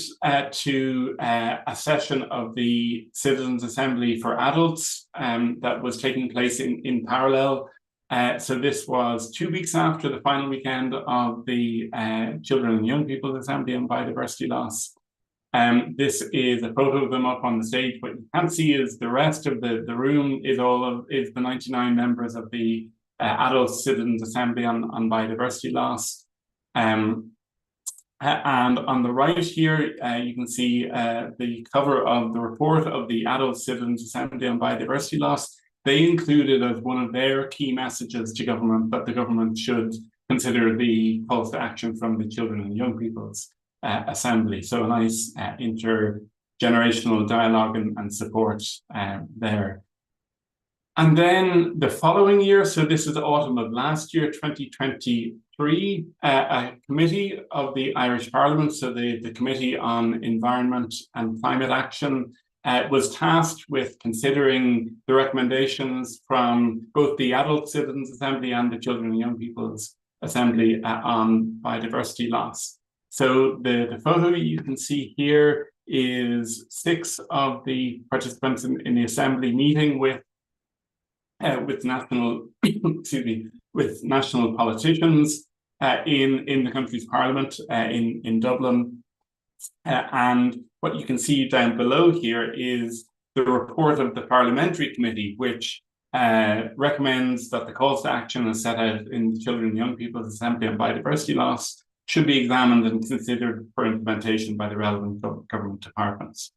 to a session of the Citizens' Assembly for Adults that was taking place in parallel. So this was 2 weeks after the final weekend of the Children and Young People's Assembly on Biodiversity Loss. This is a photo of them up on the stage. What you can't see is the rest of the room is the 99 members of the Adult Citizens Assembly on Biodiversity Loss. And on the right here, you can see the cover of the report of the Adult Citizens Assembly on Biodiversity Loss. They included as one of their key messages to government that the government should consider the calls to action from the Children and Young People's Assembly. So a nice intergenerational dialogue and support there. And then the following year, so this is the autumn of last year, 2023, a committee of the Irish Parliament, so the Committee on Environment and Climate Action, was tasked with considering the recommendations from both the Adult Citizens Assembly and the Children and Young People's Assembly on biodiversity loss. So the photo you can see here is 6 of the participants in the Assembly meeting with national with national politicians in the country's parliament in Dublin. And what you can see down below here is the report of the Parliamentary Committee, which recommends that the calls to action as set out in the Children and Young People's Assembly on Biodiversity Loss should be examined and considered for implementation by the relevant government departments.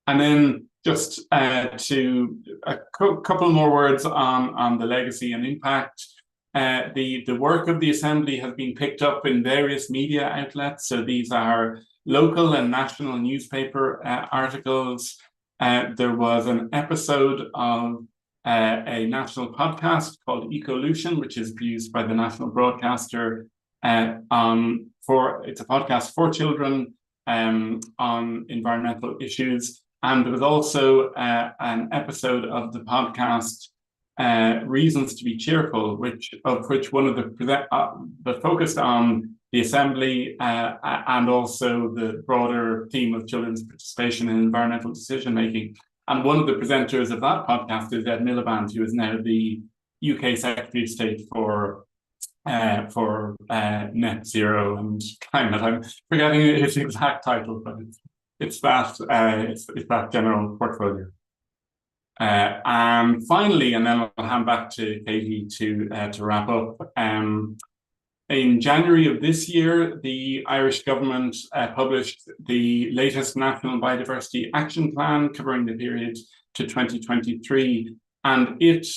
And then just to a couple more words on the legacy and impact. The work of the Assembly has been picked up in various media outlets. So these are local and national newspaper articles. There was an episode of a national podcast called Ecolution, which is produced by the national broadcaster. It's a podcast for children on environmental issues. And there was also an episode of the podcast Reasons to be Cheerful, which one of the focused on the Assembly and also the broader theme of children's participation in environmental decision making. And one of the presenters of that podcast is Ed Miliband, who is now the UK Secretary of State for net zero and climate. I'm forgetting his exact title, but it's that general portfolio. And finally, and then I'll hand back to Katie to wrap up. In January of this year, the Irish government published the latest National Biodiversity Action Plan covering the period to 2023, and it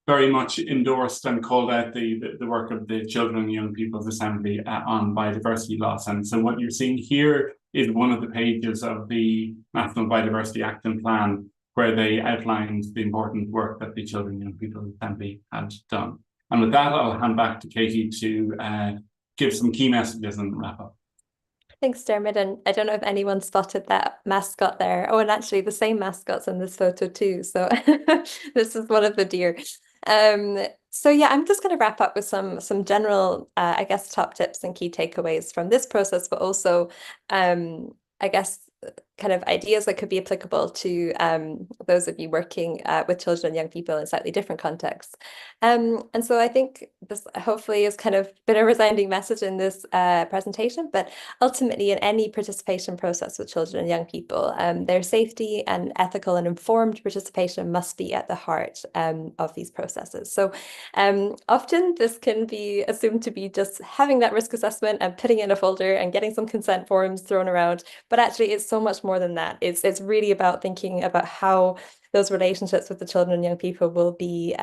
very much endorsed and called out the work of the Children and Young People's Assembly on biodiversity loss. And so what you're seeing here is one of the pages of the National Biodiversity Action Plan, where they outlined the important work that the Children and Young People's Assembly had done. And with that, I'll hand back to Katie to give some key messages and wrap up. Thanks, Dermot. And I don't know if anyone spotted that mascot there. Oh, and actually the same mascot's in this photo too. So this is one of the deer. So yeah, I'm just going to wrap up with some general, I guess, top tips and key takeaways from this process, but also, I guess, kind of ideas that could be applicable to those of you working with children and young people in slightly different contexts. And so I think this hopefully has kind of been a resounding message in this presentation, but ultimately in any participation process with children and young people, their safety and ethical and informed participation must be at the heart of these processes. So often this can be assumed to be just having that risk assessment and putting it in a folder and getting some consent forms thrown around, but actually it's so much more than that. It's really about thinking about how those relationships with the children and young people will be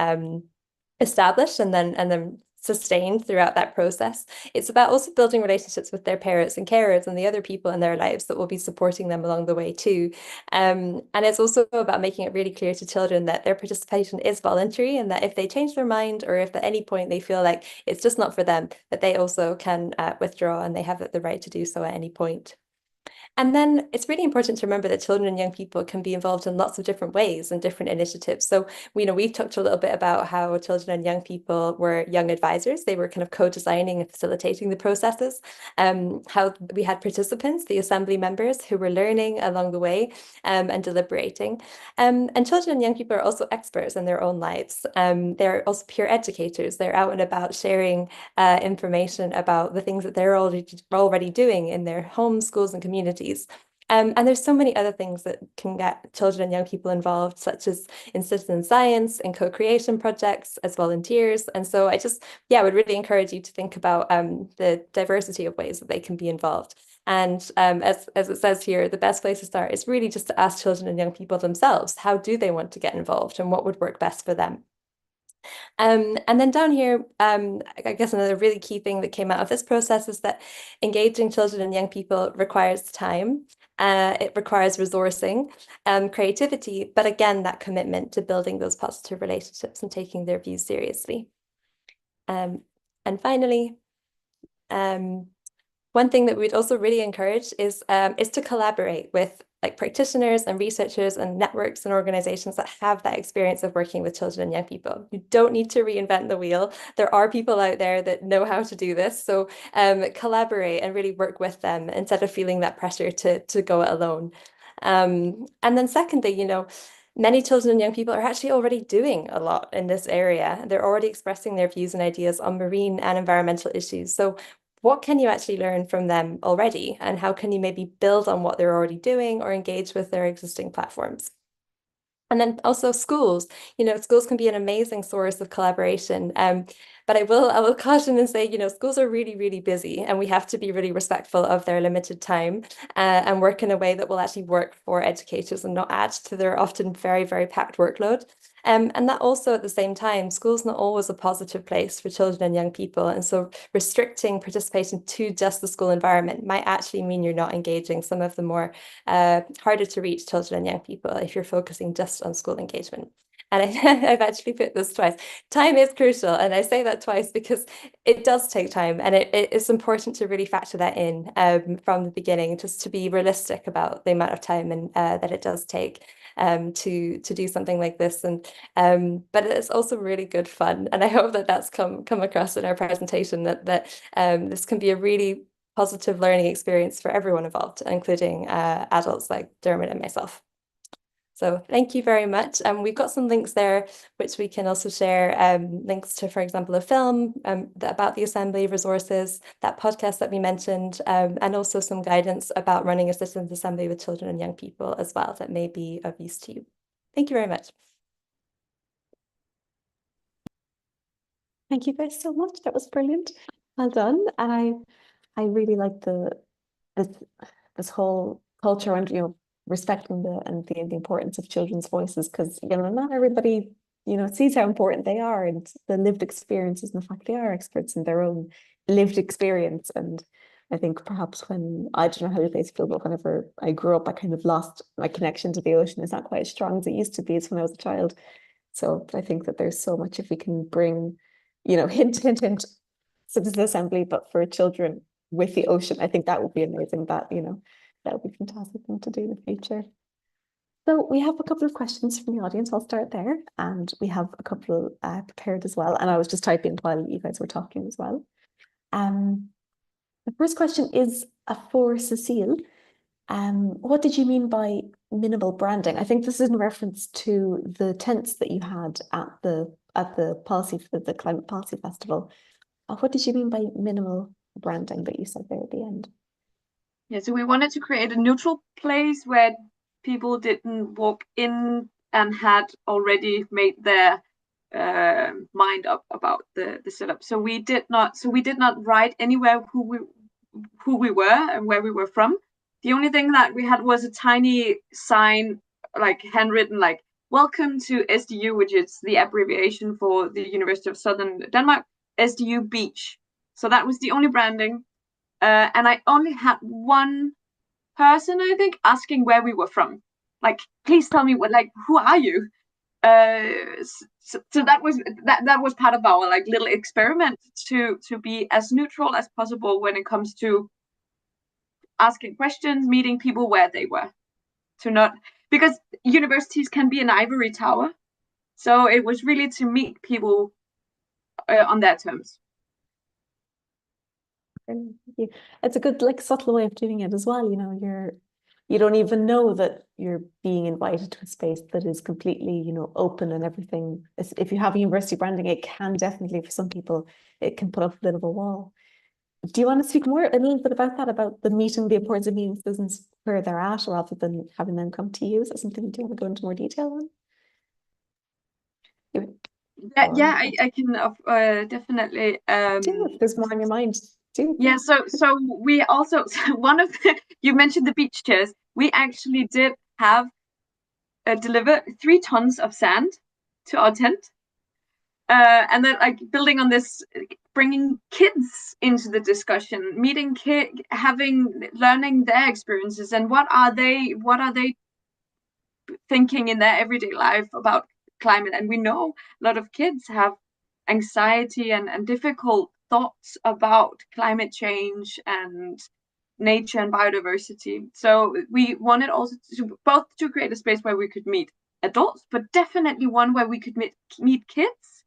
established and then sustained throughout that process. It's about also building relationships with their parents and carers and the other people in their lives that will be supporting them along the way too. And it's also about making it really clear to children that their participation is voluntary, and that if they change their mind or if at any point they feel like it's just not for them, that they also can withdraw, and they have the right to do so at any point. And then it's really important to remember that children and young people can be involved in lots of different ways and different initiatives. So, we've talked a little bit about how children and young people were young advisors. They were kind of co-designing and facilitating the processes. How we had participants, the assembly members, who were learning along the way and deliberating. And children and young people are also experts in their own lives. They're also peer educators. They're out and about sharing information about the things that they're already doing in their homes, schools, and communities. And there's so many other things that can get children and young people involved, such as in citizen science and co-creation projects as volunteers. And so I just, would really encourage you to think about the diversity of ways that they can be involved. And as it says here, the best place to start is really just to ask children and young people themselves, how do they want to get involved and what would work best for them? And then down here, I guess another really key thing that came out of this process is that engaging children and young people requires time. It requires resourcing, creativity, but again, that commitment to building those positive relationships and taking their views seriously. And finally, one thing that we'd also really encourage is to collaborate with practitioners and researchers and networks and organizations that have that experience of working with children and young people. You don't need to reinvent the wheel. There are people out there that know how to do this. So collaborate and really work with them instead of feeling that pressure to go it alone. And then secondly, many children and young people are actually already doing a lot in this area. They're already expressing their views and ideas on marine and environmental issues. So what can you actually learn from them already? And how can you maybe build on what they're already doing or engage with their existing platforms? And then also schools, schools can be an amazing source of collaboration. But I will caution and say, schools are really, really busy, and we have to be really respectful of their limited time and work in a way that will actually work for educators and not add to their often very, very packed workload. And that also at the same time, school's not always a positive place for children and young people. And so restricting participation to just the school environment might actually mean you're not engaging some of the more harder to reach children and young people if you're focusing just on school engagement. And I've actually put this twice. Time is crucial. And I say that twice because it does take time. And it's important to really factor that in from the beginning, just to be realistic about the amount of time and that it does take to do something like this. And but it's also really good fun. And I hope that that's come across in our presentation, that this can be a really positive learning experience for everyone involved, including adults like Dermot and myself. So thank you very much. We've got some links there, which we can also share, links to, for example, a film about the assembly resources, that podcast that we mentioned, and also some guidance about running a citizens assembly with children and young people as well that may be of use to you. Thank you very much. Thank you guys so much. That was brilliant. Well done. And I really like this whole culture and respecting the importance of children's voices, because not everybody sees how important they are and the lived experiences, and the fact they are experts in their own lived experience. And I think perhaps when, I don't know how you guys feel, but whenever I grew up, I kind of lost my connection to the ocean. It's not quite as strong as it used to be as when I was a child. So I think that there's so much, if we can bring hint citizen assembly, but for children with the ocean, I think that would be amazing. That that would be a fantastic thing to do in the future. So we have a couple of questions from the audience. I'll start there, and we have a couple prepared as well. And I was just typing while you guys were talking as well. The first question is for Cecile. What did you mean by minimal branding? I think this is in reference to the tents that you had at the Climate Policy Festival. What did you mean by minimal branding that you said there at the end? Yeah, so we wanted to create a neutral place where people didn't walk in and had already made their mind up about the setup. So we did not write anywhere who we were and where we were from. The only thing that we had was a tiny sign, like handwritten, like "Welcome to SDU," which is the abbreviation for the University of Southern Denmark, SDU Beach. So that was the only branding. And I only had one person, I think, asking where we were from. Like, please tell me who are you? So that was part of our little experiment to be as neutral as possible when it comes to asking questions, meeting people where they were, because universities can be an ivory tower. So it was really to meet people on their terms. Thank you. It's a good, like, subtle way of doing it as well. You know, you don't even know that you're being invited to a space that is completely, you know, open and everything. If you have university branding, it can definitely, for some people, it can put up a bit of a wall. Do you want to speak more a little bit about that, about the importance of meeting citizens where they're at, rather than having them come to you? Is that something do you want to go into more detail on? Yeah, I can definitely. Do, if there's more on your mind, do. Yeah, so we also, one of you mentioned the beach chairs. We actually did have deliver 3 tons of sand to our tent. And then, like, building on this, bringing kids into the discussion, meeting kids, learning their experiences, and what are they thinking in their everyday life about climate. And we know a lot of kids have anxiety and difficult thoughts about climate change and nature and biodiversity. So we wanted also to create a space where we could meet adults, but definitely one where we could meet kids,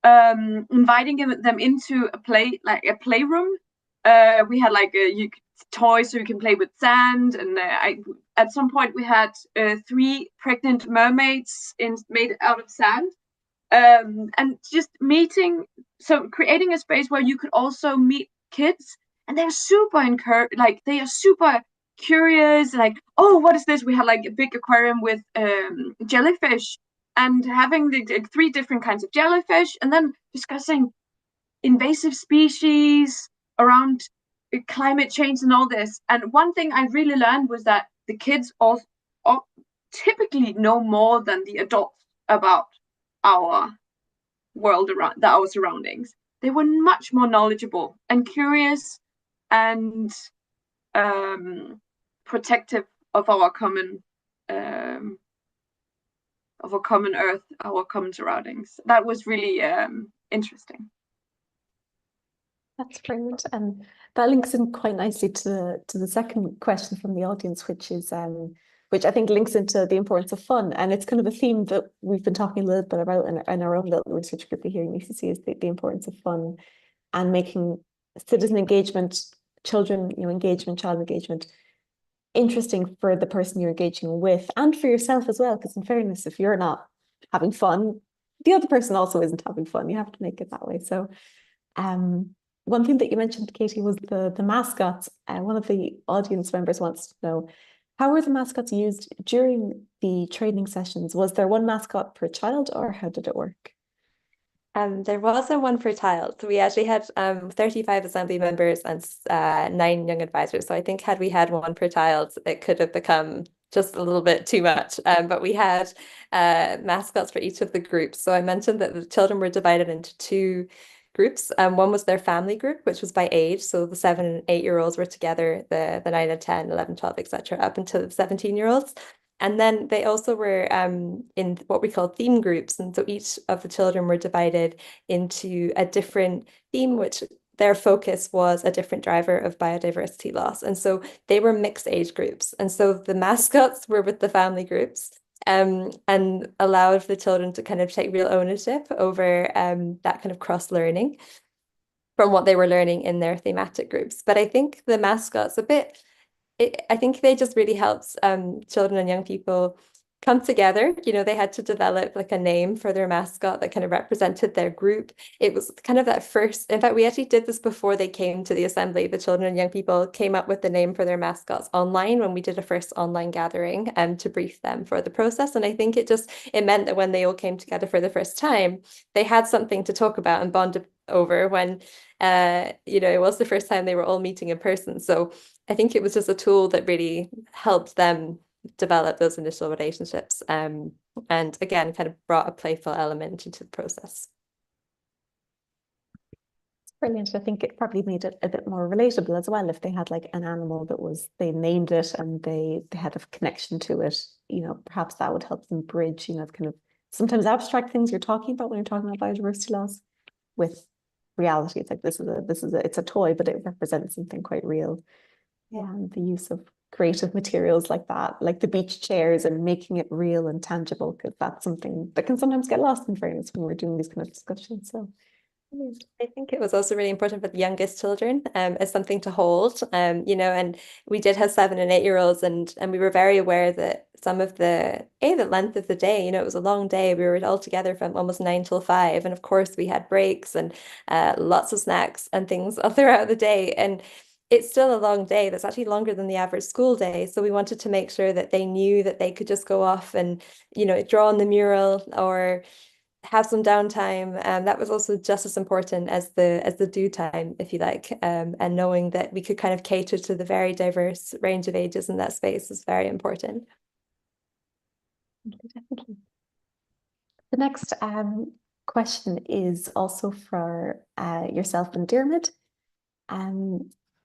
inviting them into a playroom. We had like toys so you can play with sand, and at some point we had 3 pregnant mermaids made out of sand, and just creating a space where you could also meet kids, and they're super they are super curious, like, oh, what is this? We had like a big aquarium with jellyfish, and having the 3 different kinds of jellyfish, and then discussing invasive species around climate change and all this. And one thing I really learned was that the kids all typically know more than the adults about our world, around our surroundings. They were much more knowledgeable and curious and protective of our common earth, our common surroundings. That was really interesting. That's brilliant, and that links in quite nicely to the second question from the audience, which is which I think links into the importance of fun, and it's kind of a theme that we've been talking a little bit about in our own little research group here in UCC, is the importance of fun and making citizen engagement, child engagement interesting for the person you're engaging with, and for yourself as well, because in fairness, if you're not having fun, the other person also isn't having fun. You have to make it that way. So one thing that you mentioned, Katie, was the mascots. One of the audience members wants to know, how were the mascots used during the training sessions? Was there one mascot per child, or how did it work? There wasn't one per child. So we actually had 35 assembly members and 9 young advisors. So I think had we had one per child, it could have become just a little bit too much. But we had mascots for each of the groups. So I mentioned that the children were divided into 2 groups. One was their family group, which was by age. So the 7 and 8-year-olds were together, the 9 and 10, 11, 12, etc., up until the 17-year-olds. And then they also were in what we call theme groups. And so each of the children were divided into a different theme, which their focus was a different driver of biodiversity loss. And so they were mixed age groups. And so the mascots were with the family groups, and allowed the children to kind of take real ownership over that kind of cross-learning from what they were learning in their thematic groups. But I think the mascots I think they just really helped children and young people come together. You know, they had to develop like a name for their mascot that kind of represented their group. It was kind of that first, in fact, we actually did this before they came to the assembly. The children and young people came up with the name for their mascots online when we did a first online gathering to brief them for the process. And I think it meant that when they all came together for the first time, they had something to talk about and bond over when, you know, it was the first time they were all meeting in person. So I think it was just a tool that really helped them develop those initial relationships, and again, kind of brought a playful element into the process. Brilliant. I think it probably made it a bit more relatable as well if they had like an animal they named it and they had a connection to it. You know, perhaps that would help them bridge, you know, kind of sometimes abstract things you're talking about when you're talking about biodiversity loss with reality. It's like it's a toy, but it represents something quite real. and the use of creative materials like that, like the beach chairs, and making it real and tangible, because that's something that can sometimes get lost in fairness when we're doing these kind of discussions. So I think it was also really important for the youngest children as something to hold, you know, and we did have 7 and 8-year-olds, and we were very aware that some of the length of the day, you know, it was a long day. We were all together from almost 9 till 5, and of course we had breaks and lots of snacks and things all throughout the day, and it's still a long day. That's actually longer than the average school day. So we wanted to make sure that they knew that they could just go off and, you know, draw on the mural or have some downtime, and that was also just as important as the do time, if you like, and knowing that we could kind of cater to the very diverse range of ages in that space is very important. definitely. The next question is also for yourself and Dermot.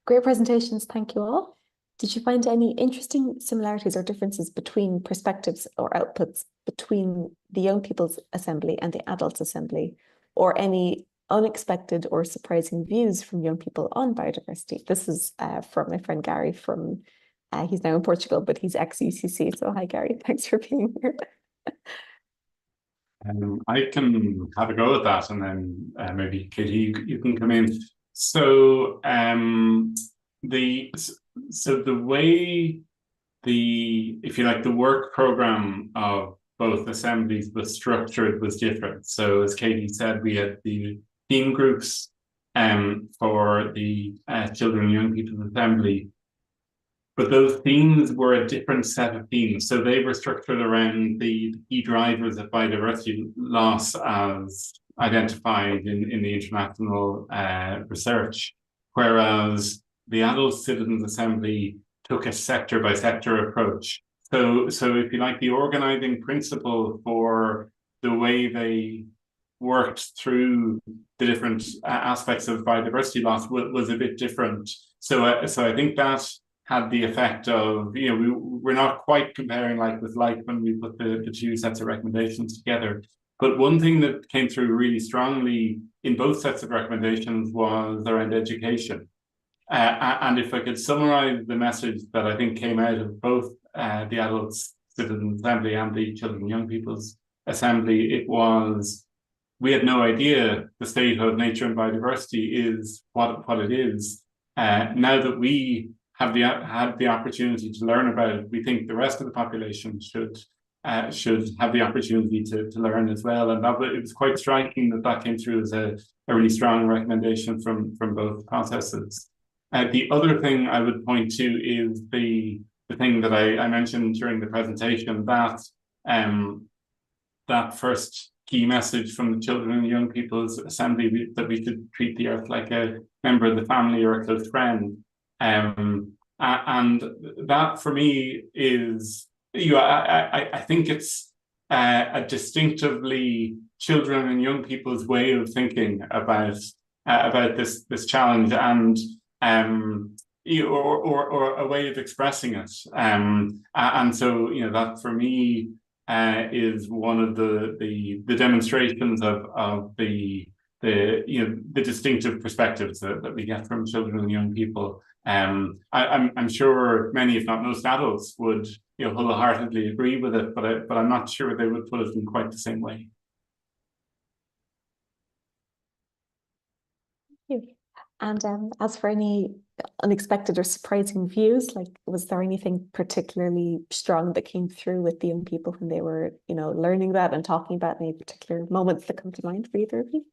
Great presentations, thank you all. Did you find any interesting similarities or differences between perspectives or outputs between the Young People's Assembly and the Adults Assembly, or any unexpected or surprising views from young people on biodiversity? This is from my friend Gary from, he's now in Portugal, but he's ex-UCC. So hi, Gary, thanks for being here. I can have a go at that, and then maybe Katie, you can come in. So the way if you like, the work program of both assemblies was structured was different. So as Katie said, we had the theme groups for the Children and Young People's Assembly, but those themes were a different set of themes. So they were structured around the key drivers of biodiversity loss as identified in the international research, whereas the Adult Citizens Assembly took a sector by sector approach. So if you like, the organizing principle for the way they worked through the different aspects of biodiversity loss was a bit different. So I think that had the effect of, you know, we're not quite comparing like with like when we put the 2 sets of recommendations together. But one thing that came through really strongly in both sets of recommendations was around education. And if I could summarize the message that I think came out of both the Adults Citizens Assembly and the Children and Young People's Assembly, it was, we had no idea the state of nature and biodiversity is what it is. Now that we have had the opportunity to learn about it, we think the rest of the population should have the opportunity to learn as well. And it was quite striking that came through as a really strong recommendation from both processes. The other thing I would point to is the thing that I mentioned during the presentation, that that first key message from the Children and Young People's Assembly, that we should treat the earth like a member of the family or a close friend. And that for me is, you know, I think it's a distinctively children and young people's way of thinking about this challenge, and or a way of expressing it. And so, you know, that for me is one of the demonstrations of the distinctive perspectives that we get from children and young people. I'm sure many, if not most, adults would, you know, wholeheartedly agree with it, but I'm not sure they would put it in quite the same way. Thank you. And as for any unexpected or surprising views, like, was there anything particularly strong that came through with the young people when they were, you know, learning that and talking about any particular moments that come to mind for either of you?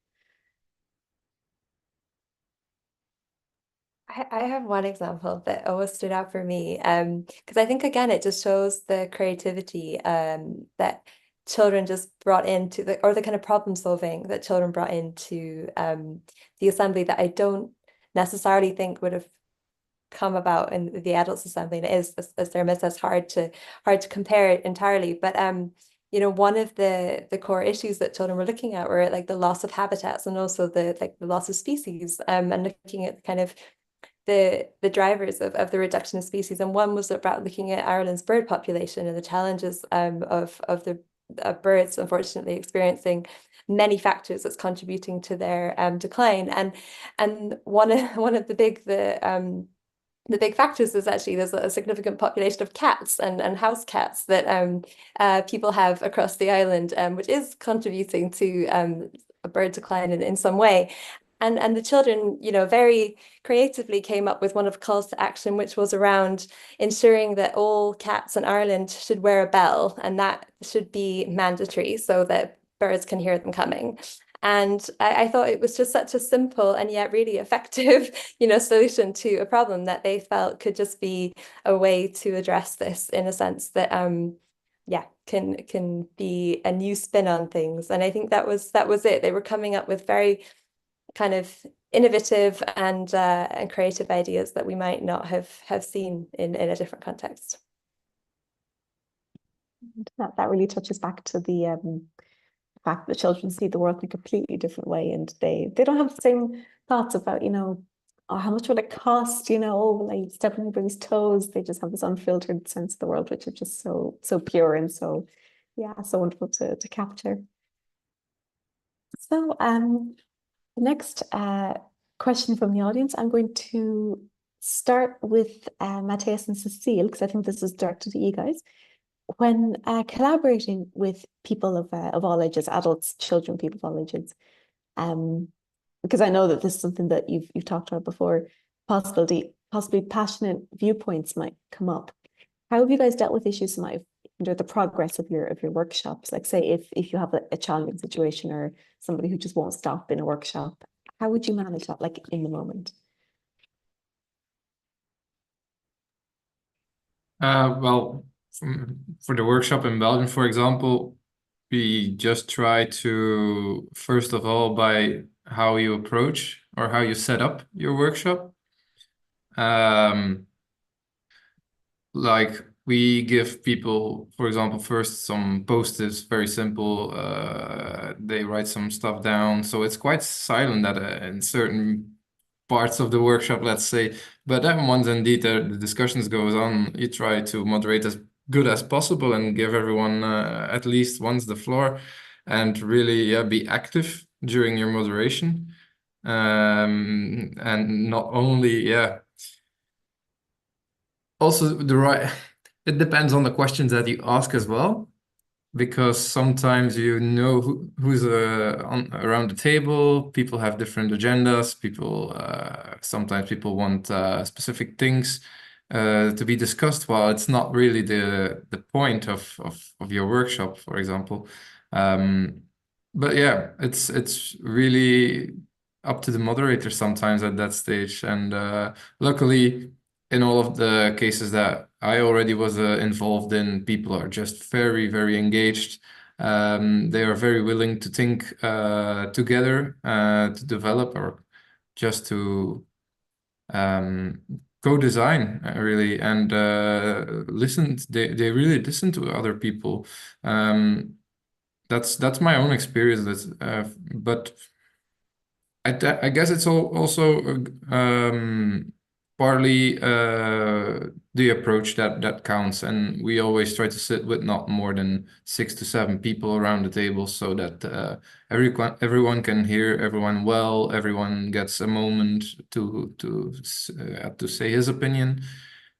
I have one example that always stood out for me, because I think, again, it just shows the creativity that children just brought into the kind of problem solving that children brought into the assembly, that I don't necessarily think would have come about in the Adults Assembly. And it is, as Dermot says, hard to compare it entirely. But you know, one of the core issues that children were looking at were like the loss of habitats, and also the loss of species, and looking at kind of the drivers of the reduction of species. And one was about looking at Ireland's bird population and the challenges of the birds, unfortunately, experiencing many factors that's contributing to their decline. And one of the the big factors is actually there's a significant population of cats and house cats that people have across the island, which is contributing to a bird decline in some way. And the children, you know, very creatively came up with one of the calls to action, which was around ensuring that all cats in Ireland should wear a bell, and that should be mandatory so that birds can hear them coming. And I thought it was just such a simple and yet really effective, you know, solution to a problem that they felt could just be a way to address this in a sense that yeah, can be a new spin on things. And I think that was it. They were coming up with very kind of innovative and creative ideas that we might not have seen in a different context. That really touches back to the fact that children see the world in a completely different way, and they don't have the same thoughts about, you know, oh, how much would it cost, you know, oh, will I step on anybody's toes? They just have this unfiltered sense of the world, which is just so pure and so, yeah, so wonderful to capture. So the next question from the audience, I'm going to start with Matthias and Cecile, because I think this is directed to you guys. When collaborating with people of all ages, adults, children, people of all ages, because I know that this is something that you've talked about before, possibly passionate viewpoints might come up. How have you guys dealt with issues that might hinder the progress of your workshops? Like, say if you have a challenging situation or somebody who just won't stop in a workshop, how would you manage that, like in the moment? Well, for the workshop in Belgium, for example, we just try to, first of all, by how you approach or how you set up your workshop. Like we give people, for example, first some post-its, very simple. They write some stuff down, so it's quite silent in certain parts of the workshop, let's say. But then once indeed the discussions goes on, you try to moderate as good as possible and give everyone at least once the floor, and really be active during your moderation. And not only also it depends on the questions that you ask as well, because sometimes you know who's around the table. People have different agendas. People sometimes people want specific things to be discussed, while it's not really the point of your workshop, for example. But yeah, it's really up to the moderator sometimes at that stage. And luckily, in all of the cases that I already was involved in, people are just very, very engaged. They are very willing to think together to develop or just to co-design really, and listen. They really listen to other people. That's my own experience. But I guess it's also partly the approach that counts, and we always try to sit with not more than 6 to 7 people around the table, so that everyone can hear everyone well. Everyone gets a moment to say his opinion,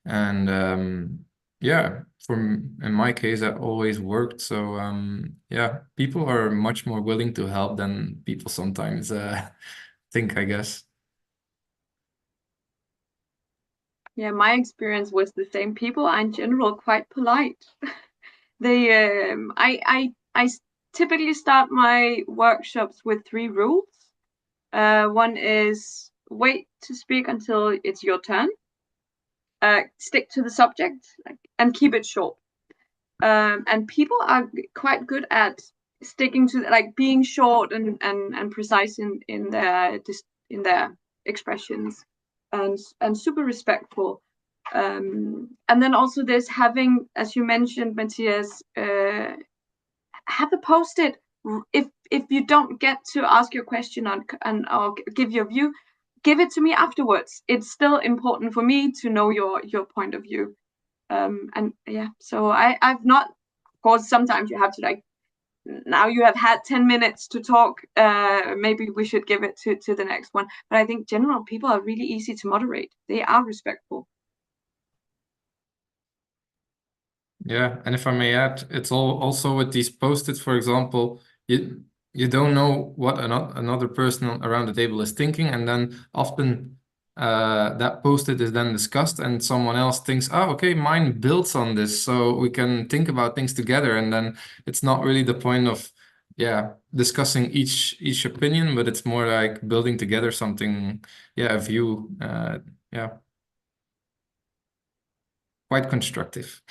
and yeah, in my case that always worked. So yeah, people are much more willing to help than people sometimes think, I guess. Yeah, my experience was the same. People are in general quite polite. They I typically start my workshops with 3 rules. One is wait to speak until it's your turn. Stick to the subject, and keep it short. And people are quite good at sticking to, like, being short and precise in their expressions, and super respectful. And then also there's having, as you mentioned, Matthias, have a post-it. If you don't get to ask your question or give your view, give it to me afterwards. It's still important for me to know your point of view. And yeah, so I've not, of course, sometimes you have to, like, now you have had 10 minutes to talk, maybe we should give it to the next one. But I think general people are really easy to moderate. They are respectful. Yeah, and if I may add, it's all also with these post-its, for example, you don't know what another person around the table is thinking, and then often that post-it is then discussed, and someone else thinks, oh, okay, mine builds on this, so we can think about things together, and then it's not really the point of discussing each opinion, but it's more like building together something, a view, quite constructive.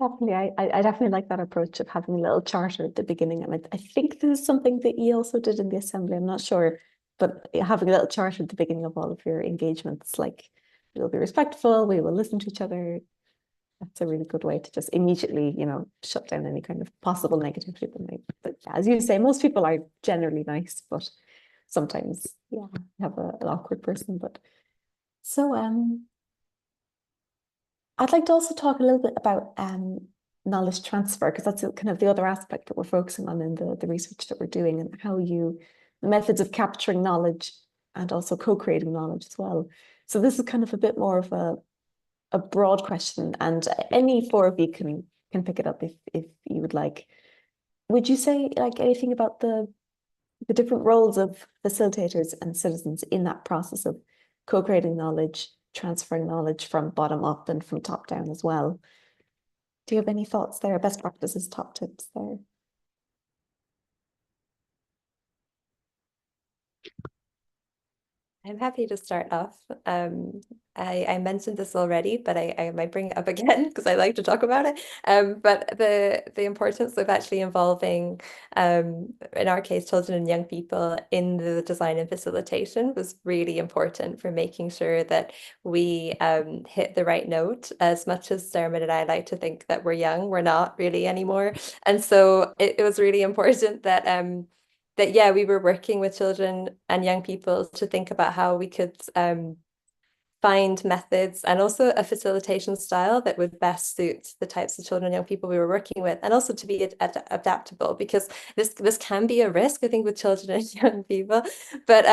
Definitely, I definitely like that approach of having a little charter at the beginning. And I think this is something that you also did in the assembly. I'm not sure, but having a little charter at the beginning of all of your engagements, like we'll be respectful, we will listen to each other. That's a really good way to just immediately, shut down any kind of possible negativity that might. But as you say, most people are generally nice, but sometimes, you have an awkward person. But so, I'd like to also talk a little bit about knowledge transfer, because that's kind of the other aspect that we're focusing on in the research that we're doing, and how the methods of capturing knowledge and also co-creating knowledge as well. So this is kind of a bit more of a broad question, and any four of you can pick it up if you would like. Would you say like anything about the different roles of facilitators and citizens in that process of co-creating knowledge, transferring knowledge from bottom up and from top down as well? Do you have any thoughts there? Best practices, top tips there? I'm happy to start off. I mentioned this already, but I might bring it up again because I like to talk about it. But the importance of actually involving, in our case, children and young people in the design and facilitation was really important for making sure that we hit the right note. As much as Dermot and I like to think that we're young, we're not really anymore. And so it was really important that we were working with children and young people to think about how we could find methods and also a facilitation style that would best suit the types of children and young people we were working with, and also to be adaptable, because this can be a risk, I think, with children and young people, but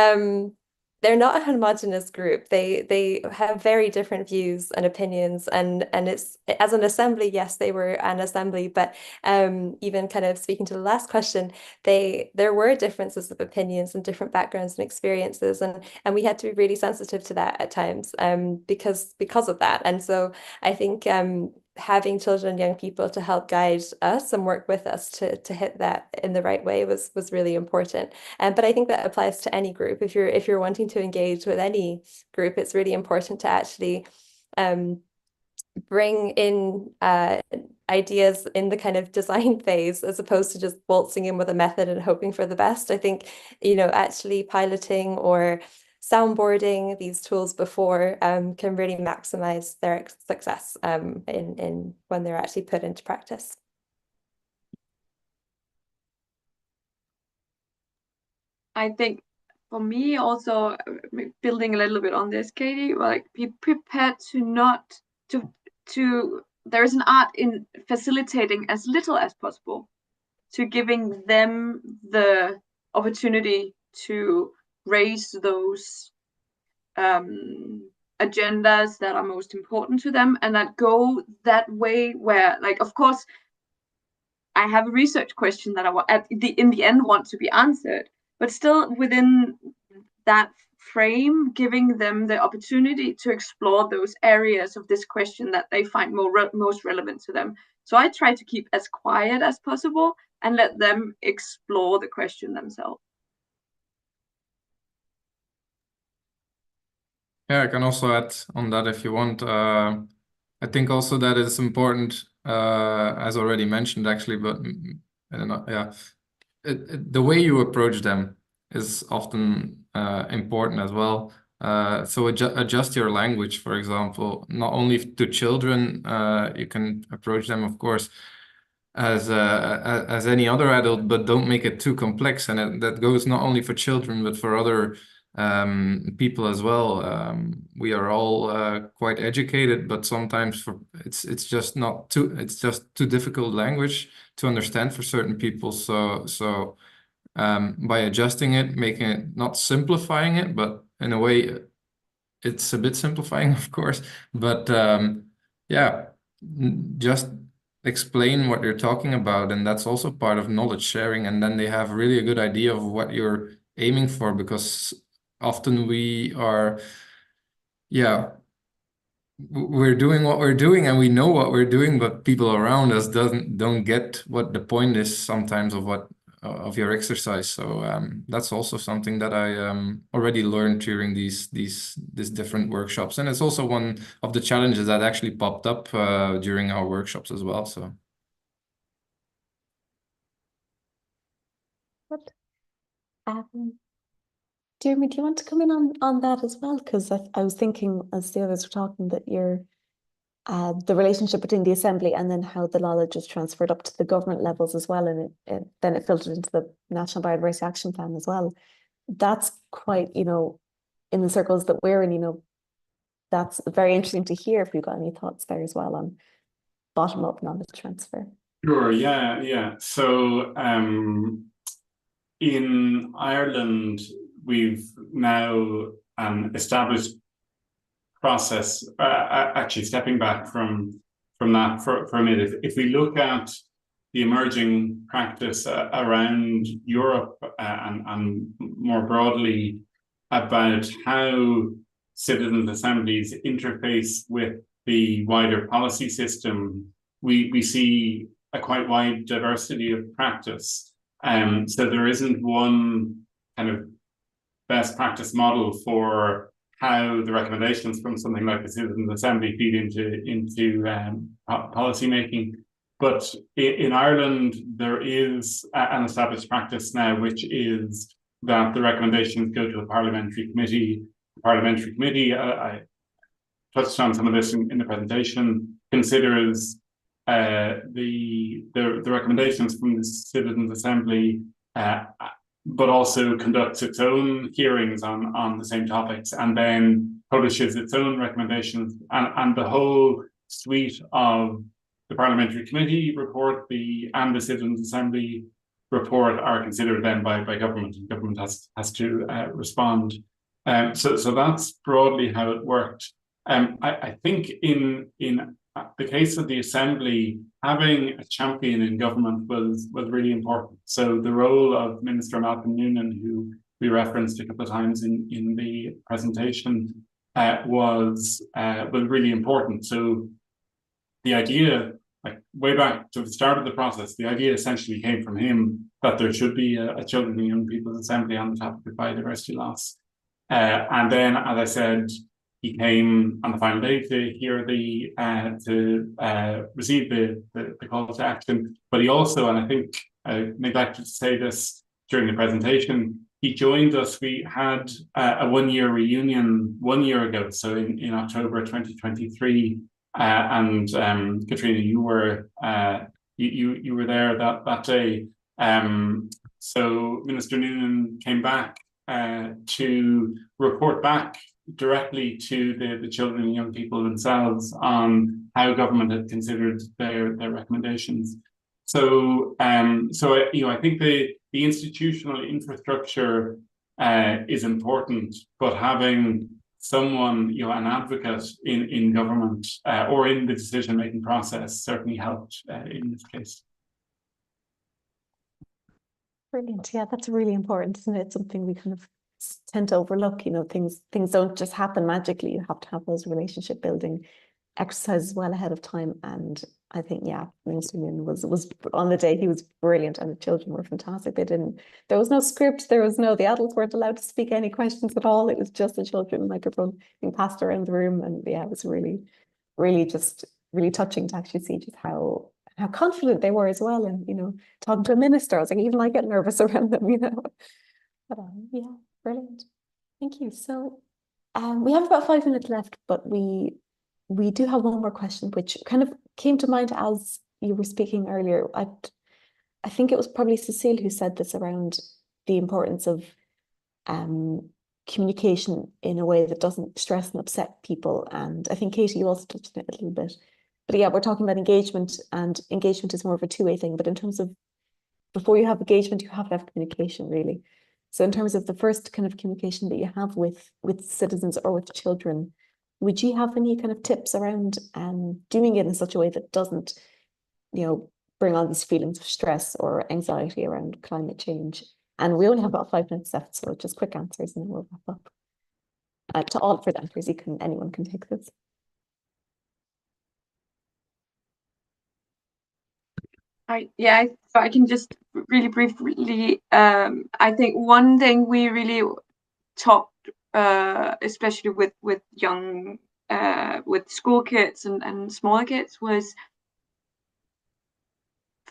they're not a homogenous group. They have very different views and opinions, and it's, as an assembly, yes, they were an assembly, but even kind of speaking to the last question, there were differences of opinions and different backgrounds and experiences, and we had to be really sensitive to that at times, because of that. And so I think having children and young people to help guide us and work with us to hit that in the right way was really important. But I think that applies to any group. If you're wanting to engage with any group, it's really important to actually bring in ideas in the kind of design phase, as opposed to just waltzing in with a method and hoping for the best. I think, actually piloting or soundboarding these tools before can really maximize their success in when they're actually put into practice. I think for me also, building a little bit on this, Katie, like be prepared to there is an art in facilitating as little as possible, to giving them the opportunity to raise those agendas that are most important to them, and that go that way where, like, of course, I have a research question that I in the end want to be answered, but still within that frame, giving them the opportunity to explore those areas of this question that they find most relevant to them. So I try to keep as quiet as possible and let them explore the question themselves. Yeah, I can also add on that if you want. I think also that it's important, as already mentioned, actually, but I don't know, yeah, the way you approach them is often important as well. So adjust your language, for example, not only to children. You can approach them, of course, as any other adult, but don't make it too complex. And that goes not only for children, but for other people as well. We are all quite educated, but sometimes it's just too difficult language to understand for certain people. So by adjusting it, making it, not simplifying it, but in a way it's a bit simplifying, of course, but yeah, just explain what you're talking about, and that's also part of knowledge sharing, and then they have really a good idea of what you're aiming for, because often we are, yeah, we're doing what we're doing and we know what we're doing, but people around us don't get what the point is sometimes of what of your exercise. So that's also something that I already learned during these different workshops, and it's also one of the challenges that actually popped up during our workshops as well. So Good. Jeremy, do you want to come in on that as well? Because I was thinking, as the others were talking, that you're the relationship between the assembly and then how the knowledge is transferred up to the government levels as well, and then it filtered into the National Biodiversity Action Plan as well. That's quite, in the circles that we're in, that's very interesting to hear if you've got any thoughts there as well on bottom-up knowledge transfer. Sure, yeah. So in Ireland, we've now established process, actually stepping back from that for a minute. If we look at the emerging practice around Europe and more broadly about how citizen assemblies interface with the wider policy system, we see a quite wide diversity of practice. So there isn't one kind of best practice model for how the recommendations from something like the Citizens Assembly feed into policy making. But in Ireland, there is an established practice now, which is that the recommendations go to a parliamentary committee. The parliamentary committee, I touched on some of this in the presentation, considers the recommendations from the Citizens Assembly, but also conducts its own hearings on the same topics, and then publishes its own recommendations, and the whole suite of the Parliamentary Committee report and the Citizens Assembly report are considered then by government, and government has to respond. So that's broadly how it worked. I think in the case of the Assembly, having a champion in government was really important. So the role of Minister Malcolm Noonan, who we referenced a couple of times in the presentation, was really important. So the idea, like way back to the start of the process, the idea essentially came from him that there should be a Children and Young People's Assembly on the topic of biodiversity loss. And then, as I said, he came on the final day to hear receive the call to action. But he also, and I think I neglected to say this during the presentation, he joined us. We had a one-year reunion 1 year ago, so in October 2023. And Katrina, you were there that day. So Minister Noonan came back to report back directly to the children and young people themselves on how government had considered their recommendations. So I think the institutional infrastructure is important, but having someone, an advocate in government or in the decision-making process certainly helped in this case. Brilliant. Yeah, that's really important, isn't it? It's something we kind of tend to overlook. Things don't just happen magically. You have to have those relationship building exercises well ahead of time. And I think, yeah, Minister Noonan was on the day, he was brilliant, and the children were fantastic. There was no script, the adults weren't allowed to speak any questions at all. It was just the children microphone being passed around the room. And yeah, it was really, really really touching to actually see just how confident they were as well. And, talking to a minister, I was like, even I get nervous around them, But yeah, brilliant. Thank you. So we have about 5 minutes left, but we do have one more question, which kind of came to mind as you were speaking earlier. I think it was probably Cecile who said this around the importance of communication in a way that doesn't stress and upset people. And I think, Katie, you also touched on it a little bit. But yeah, we're talking about engagement, and engagement is more of a two-way thing. But in terms of, before you have engagement, you have to have communication, really. So in terms of the first kind of communication that you have with citizens or with children, Would you have any kind of tips around doing it in such a way that doesn't, bring on these feelings of stress or anxiety around climate change? And we only have about 5 minutes left, so just quick answers and then we'll wrap up. To all presenters, anyone can take this. So I can just really briefly. I think one thing we really talked, especially with young, with school kids and smaller kids, was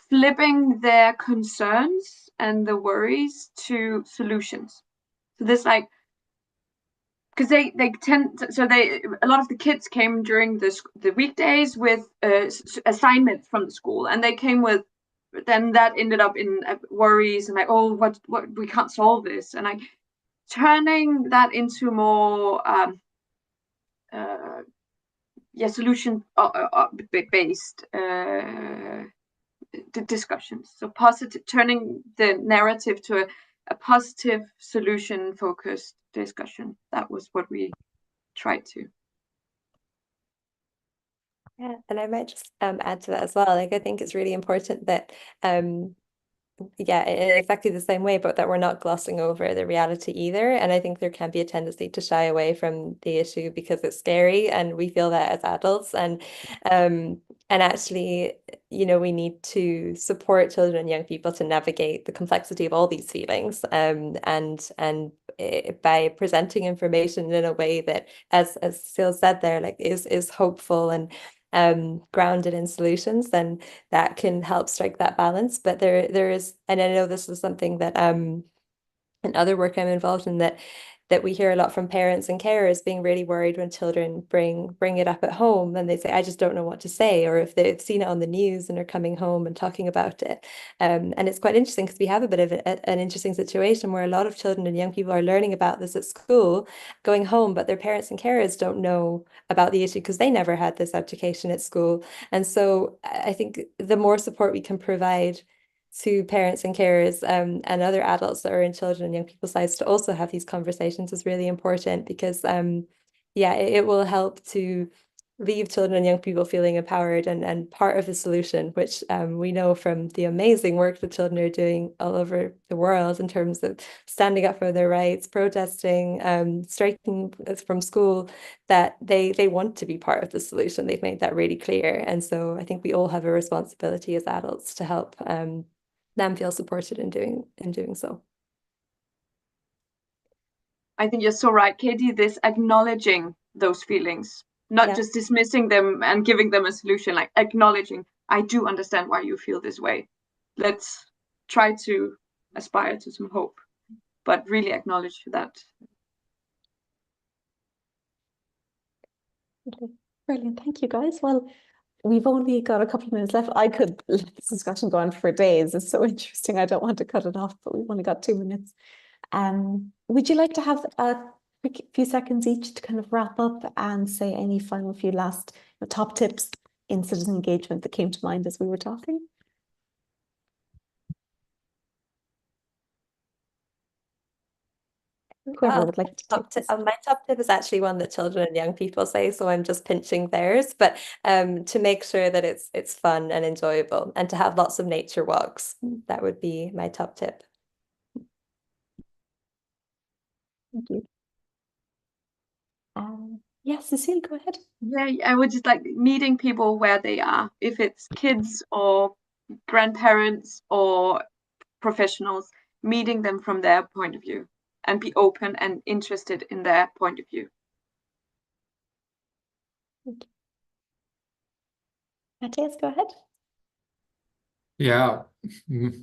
flipping their concerns and the worries to solutions. So this because they tend to, a lot of the kids came during the weekdays with assignments from the school, and they came with, then that ended up in worries and what we can't solve this, and turning that into more solution based discussions. So turning the narrative to a positive solution focused discussion. That was what we tried to. Yeah, and I might just add to that as well. I think it's really important that in exactly the same way, but that we're not glossing over the reality either. And I think there can be a tendency to shy away from the issue because it's scary, and we feel that as adults. And actually, we need to support children and young people to navigate the complexity of all these feelings. And by presenting information in a way that, as Sil said there, is hopeful and grounded in solutions, then that can help strike that balance. But there is, and I know this is something that in other work I'm involved in, that we hear a lot from parents and carers being really worried when children bring it up at home and they say, I just don't know what to say, or if they've seen it on the news and are coming home and talking about it. And it's quite interesting because we have a bit of an interesting situation where a lot of children and young people are learning about this at school, going home, but their parents and carers don't know about the issue because they never had this education at school. And so I think the more support we can provide to parents and carers and other adults that are in children and young people's lives to also have these conversations is really important, because it will help to leave children and young people feeling empowered and part of the solution, which we know from the amazing work that children are doing all over the world in terms of standing up for their rights, protesting, striking from school, that they want to be part of the solution. They've made that really clear. And so I think we all have a responsibility as adults to help them feel supported in doing so. I think you're so right, Katie, this acknowledging those feelings, not just dismissing them and giving them a solution, like acknowledging, I do understand why you feel this way. Let's try to aspire to some hope, but really acknowledge that. Okay. Brilliant. Thank you, guys. Well, we've only got a couple of minutes left. I could let this discussion go on for days. It's so interesting. I don't want to cut it off, but we've only got 2 minutes. Would you like to have a quick few seconds each to kind of wrap up and say any final few last top tips in citizen engagement that came to mind as we were talking? Whoever would like to take this. My top tip is actually one that children and young people say, so I'm just pinching theirs, but to make sure that it's fun and enjoyable, and to have lots of nature walks. That would be my top tip. Thank you. Yes, Cecile, go ahead. Yeah, I would just like meeting people where they are, if it's kids or grandparents or professionals, meeting them from their point of view and be open and interested in their point of view. Matthias, go ahead. Yeah,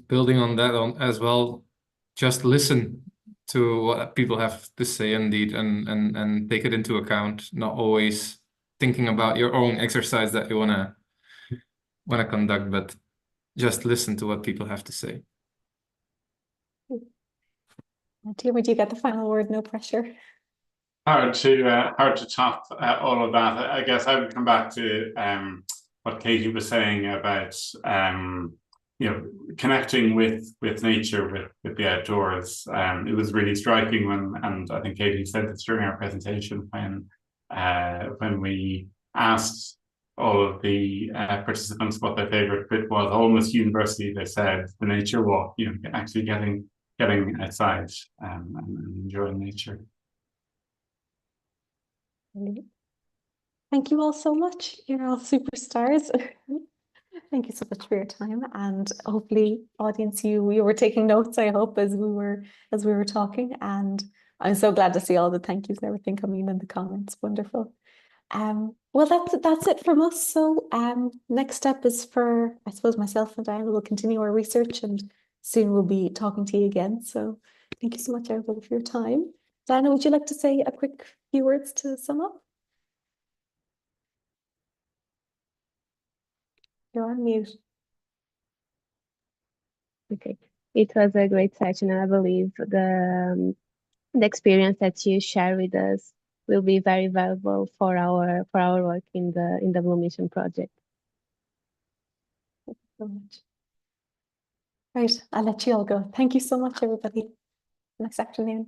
building on that as well, just listen to what people have to say indeed, and take it into account, not always thinking about your own exercise that you wanna conduct, but just listen to what people have to say. Matthias, would you get the final word? No pressure. Hard to top all of that. I guess I would come back to what Katie was saying about connecting with nature, with the outdoors. It was really striking when, and I think Katie said this during our presentation, when when we asked all of the participants what their favorite bit was, almost universally they said the nature walk, you know, actually getting outside and enjoying nature. Brilliant. Thank you all so much. You're all superstars. Thank you so much for your time, and hopefully, audience, you were taking notes, I hope, as we were talking. And I'm so glad to see all the thank yous and everything coming in the comments. Wonderful. Well, that's it from us. So next step is for, I suppose, myself and Diana will continue our research, and soon we'll be talking to you again. So thank you so much, everybody, for your time. Diana, would you like to say a quick few words to sum up? You're on mute. Okay, it was a great session, and I believe the experience that you share with us will be very valuable for our work in the Blue Mission project. Thank you so much. Right, I'll let you all go. Thank you so much, everybody. Next afternoon.